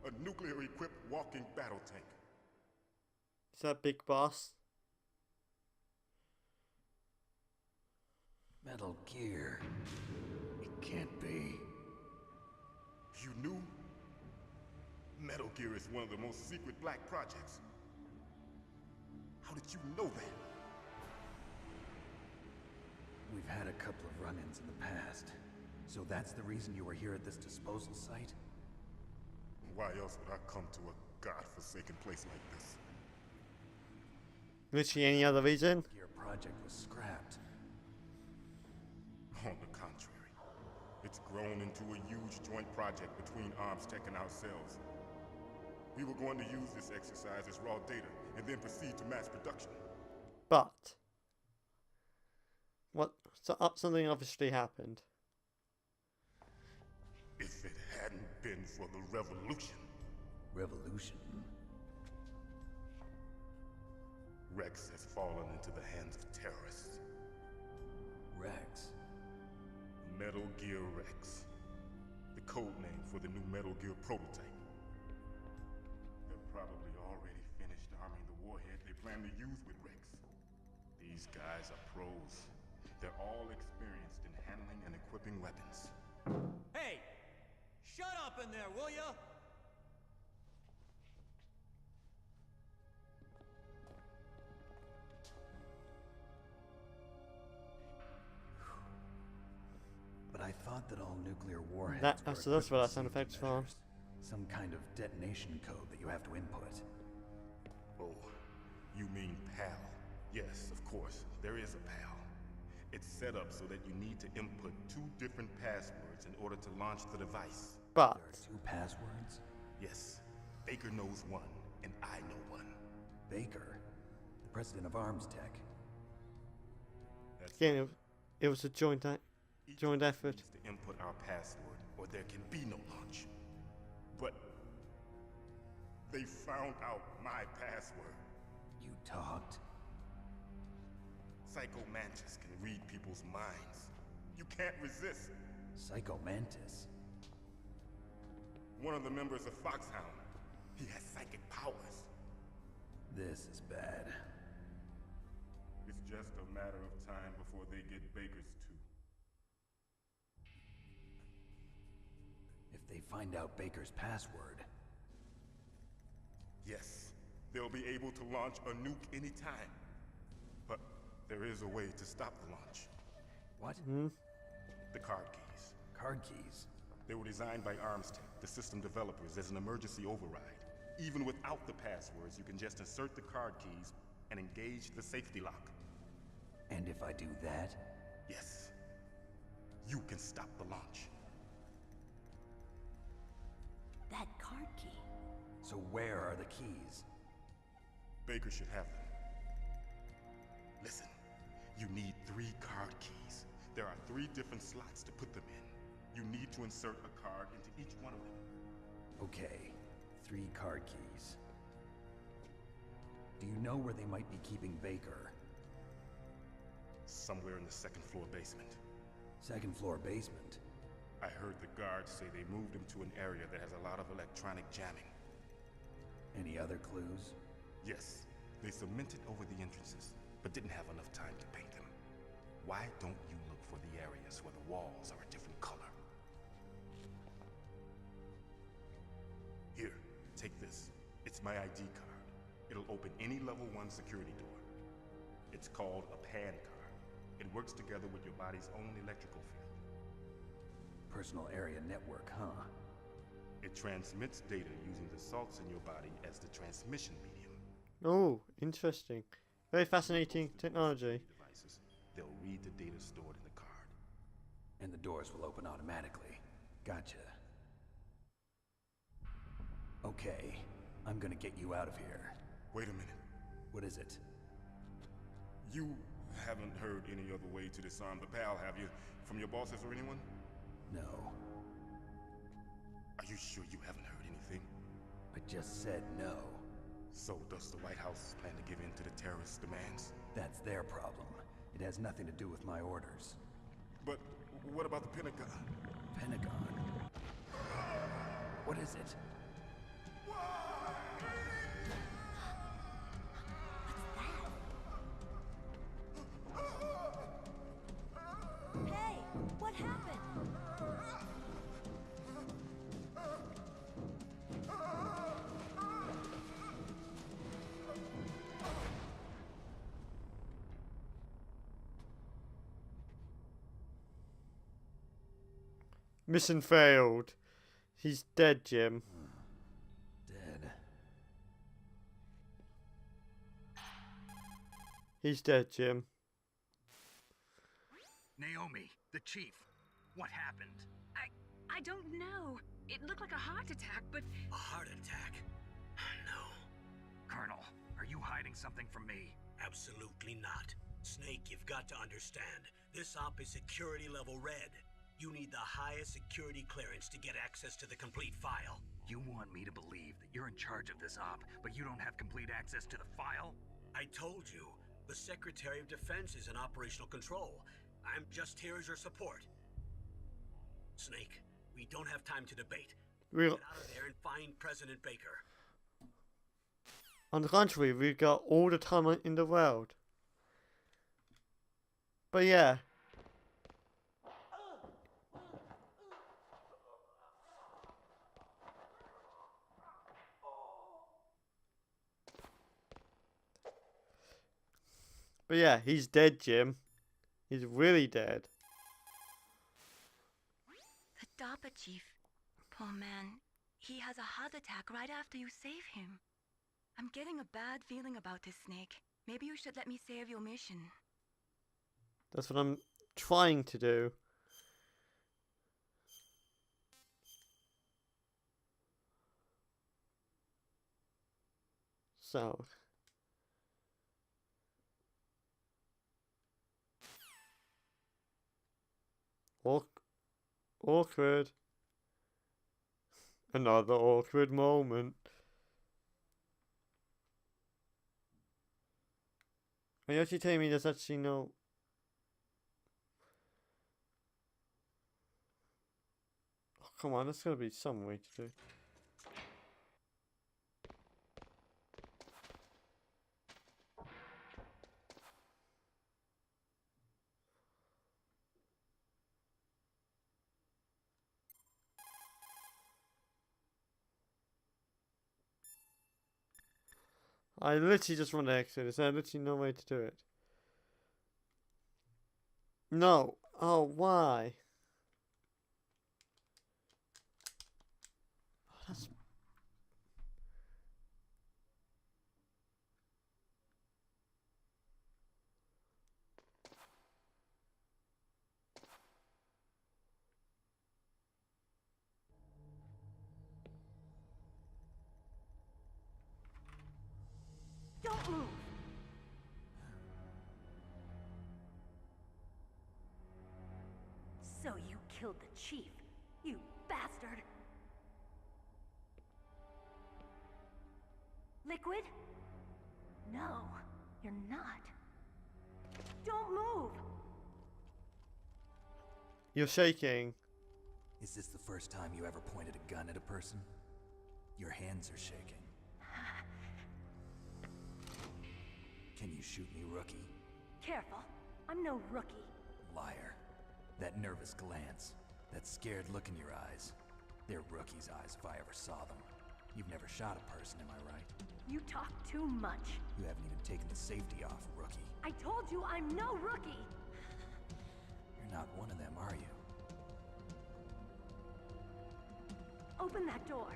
A nuclear-equipped walking battle tank. Is that Big Boss? Metal Gear. It can't be. You knew? Metal Gear is one of the most secret black projects. How did you know that? We've had a couple of run-ins in the past. So that's the reason you were here at this disposal site? Why else would I come to a godforsaken place like this? Literally any other reason? Your project was scrapped. On the contrary, it's grown into a huge joint project between Armstech and ourselves. We were going to use this exercise as raw data and then proceed to mass production. But something obviously happened. If it hadn't been for the revolution. Revolution? Rex has fallen into the hands of terrorists. Rex? Metal Gear Rex. The code name for the new Metal Gear prototype. They're probably already finished arming the warhead they plan to use with Rex. These guys are pros. They're all experienced in handling and equipping weapons. Hey! Shut up in there, will ya? But I thought that all nuclear warheads were So that's what that equipped sound with effect's safety for. measures. Some kind of detonation code that you have to input. Oh, you mean PAL? Yes, of course, there is a PAL. It's set up so that you need to input 2 different passwords in order to launch the device. But There are 2 passwords? Yes, Baker knows one, and I know one. Baker, the president of Armstech. That's again, it was a joint Each joint of us effort. needs to input our password, or there can be no launch. But they found out my password. You talked? Psycho Mantis can read people's minds. You can't resist. Psycho Mantis? One of the members of Foxhound. He has psychic powers. This is bad. It's just a matter of time before they get Baker's too. If they find out Baker's password, Yes, they'll be able to launch a nuke anytime. But there is a way to stop the launch. what? The card keys. Card keys? They were designed by Armstech, the system developers, as an emergency override. Even without the passwords, you can just insert the card keys and engage the safety lock. And if I do that? Yes, you can stop the launch. That card key. So where are the keys? Baker should have them. Listen, you need 3 card keys. There are 3 different slots to put them in. You need to insert a card into each one of them. Okay, 3 card keys. Do you know where they might be keeping Baker? Somewhere in the 2nd floor basement. 2nd floor basement? I heard the guards say they moved him to an area that has a lot of electronic jamming. Any other clues? Yes, they cemented over the entrances, but didn't have enough time to paint them. Why don't you look for the areas where the walls are a different color? Here, take this. It's my ID card. It'll open any level 1 security door. It's called a PAN card. It works together with your body's own electrical field. Personal area network, huh? It transmits data using the salts in your body as the transmission medium. Oh, interesting. Very fascinating technology. Devices. They'll read the data stored in the card. And the doors will open automatically. Gotcha. Okay, I'm gonna get you out of here. Wait a minute. What is it? You haven't heard any other way to disarm the PAL, have you? From your bosses or anyone? No. You sure you haven't heard anything? I just said no. So does the White House plan to give in to the terrorists' demands? That's their problem. It has nothing to do with my orders. But what about the Pentagon? Pentagon? What is it? Hey, what happened? Mission failed. He's dead, Jim. Dead. He's dead, Jim. Naomi, the chief. What happened? I don't know. It looked like a heart attack, but... A heart attack? No. Colonel, are you hiding something from me? Absolutely not. Snake, you've got to understand. This op is security level red. You need the highest security clearance to get access to the complete file. You want me to believe that you're in charge of this op, but you don't have complete access to the file? I told you, the Secretary of Defense is in operational control. I'm just here as your support. Snake, we don't have time to debate. We'll... Get out of there and find President Baker. On the contrary, we've got all the time in the world. But yeah. But yeah, he's dead, Jim. He's really dead. The DARPA chief. Poor man. He has a heart attack right after you save him. I'm getting a bad feeling about this, Snake. Maybe you should let me save your mission. That's what I'm trying to do. So. Awkward. Another awkward moment. Are you actually telling me there's actually no... Oh, come on, there's gotta be some way to do. I literally just want to exit. There's literally no way to do it. No. Oh, why? Oh, that's... Don't move! So you killed the chief, you bastard! Liquid? No, you're not. Don't move! You're shaking. Is this the first time you ever pointed a gun at a person? Your hands are shaking. Can you shoot me, rookie? Careful, I'm no rookie. Liar. That nervous glance, that scared look in your eyes. They're rookies' eyes if I ever saw them. You've never shot a person, am I right? You talk too much. You haven't even taken the safety off, rookie. I told you I'm no rookie! You're not one of them, are you? Open that door.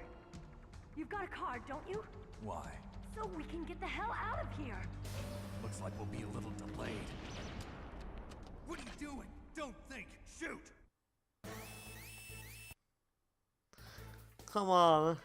You've got a card, don't you? Why? So we can get the hell out of here. Looks like we'll be a little delayed. What are you doing? Don't think. Shoot! Come on.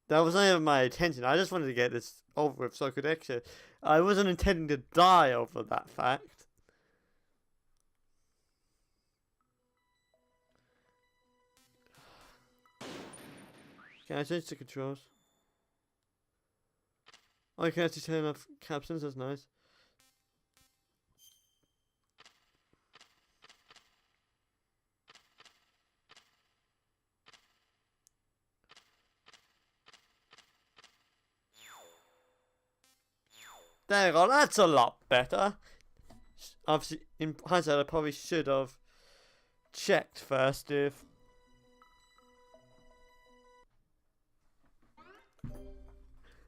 That wasn't even my intention. I just wanted to get this over with so I could exit. I wasn't intending to die over that fact. Can I change the controls? Oh, I can actually turn off captions. That's nice. There you go, that's a lot better. Obviously, in hindsight, I probably should have checked first if...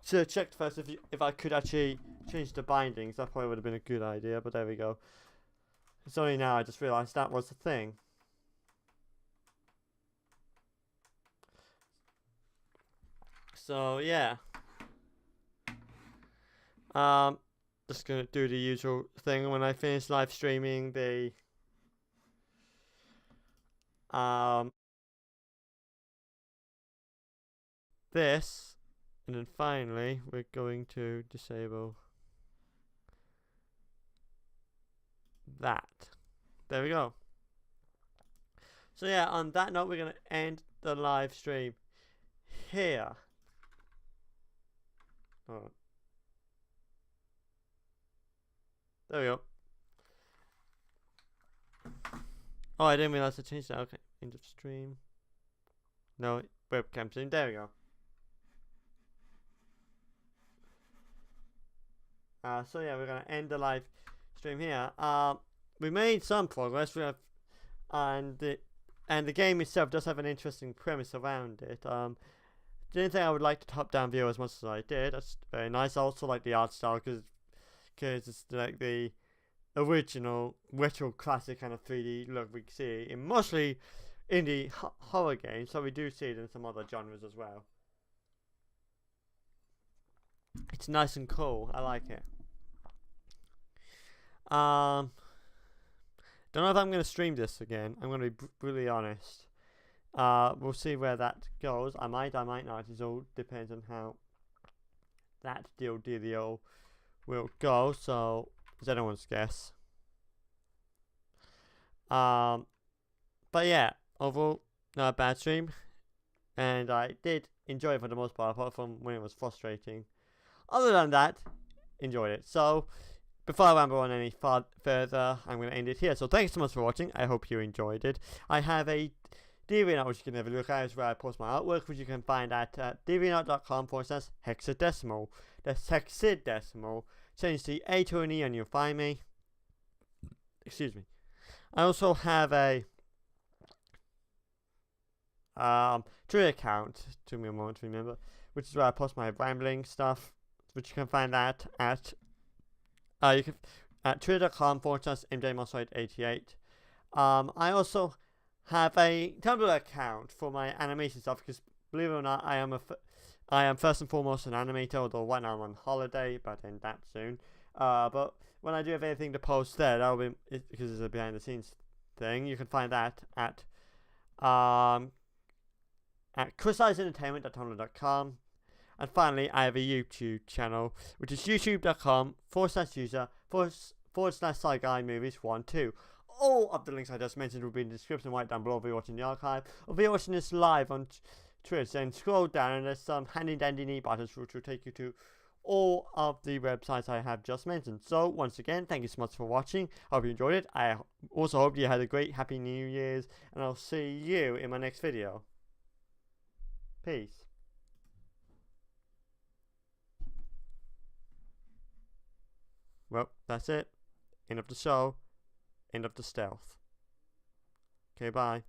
Should have checked first if I could actually change the bindings. That probably would have been a good idea, but there we go. It's only now I just realised that was the thing. So, yeah. Just gonna do the usual thing when I finish live streaming the this, and then finally we're going to disable that. There we go. So yeah, on that note, we're gonna end the live stream here. Oh. There we go. Oh, I didn't realize I changed that. Okay, end of stream. No, webcam stream. There we go. So yeah, we're gonna end the live stream here. We made some progress. We have, and the game itself does have an interesting premise around it. Didn't think I would like the top-down view as much as I did. That's very nice. I also like the art style because it's like the original retro classic kind of 3D look we see in mostly indie horror games. So we do see it in some other genres as well. It's nice and cool. I like it. Don't know if I'm going to stream this again. I'm going to be brutally honest. We'll see where that goes. I might not. It all depends on how that dealio will go. So it's anyone's guess. But yeah, overall, not a bad stream, and I did enjoy it for the most part, apart from when it was frustrating. Other than that, enjoyed it. So before I ramble on any further, I'm going to end it here. So thanks so much for watching. I hope you enjoyed it. I have a DeviantArt which you can have a look at, where I post my artwork, which you can find at deviantart.com/hexadecimal. That's hexadecimal. Change the A to an E and you'll find me. Excuse me. I also have a Twitter account, took me a moment to remember, which is where I post my rambling stuff, which you can find that at twitter.com/MJMusselwhite88. I also have a Tumblr account for my animation stuff, because believe it or not, I am first and foremost an animator, although right now I'm on holiday, but in that soon. But when I do have anything to post there, that'll be because it's a behind the scenes thing. You can find that at chriseyesentertainment.tumblr.com. And finally, I have a YouTube channel, which is youtube.com/user/SciGuyMovies12. All of the links I just mentioned will be in the description right down below if you're watching the archive. Or if you're watching this live on Twitch, then scroll down and there's some handy dandy neat buttons which will take you to all of the websites I have just mentioned. So once again, thank you so much for watching. I hope you enjoyed it. I also hope you had a great Happy New Year's, and I'll see you in my next video. Peace. Well, that's it. End of the show. End of the stealth. Okay, bye.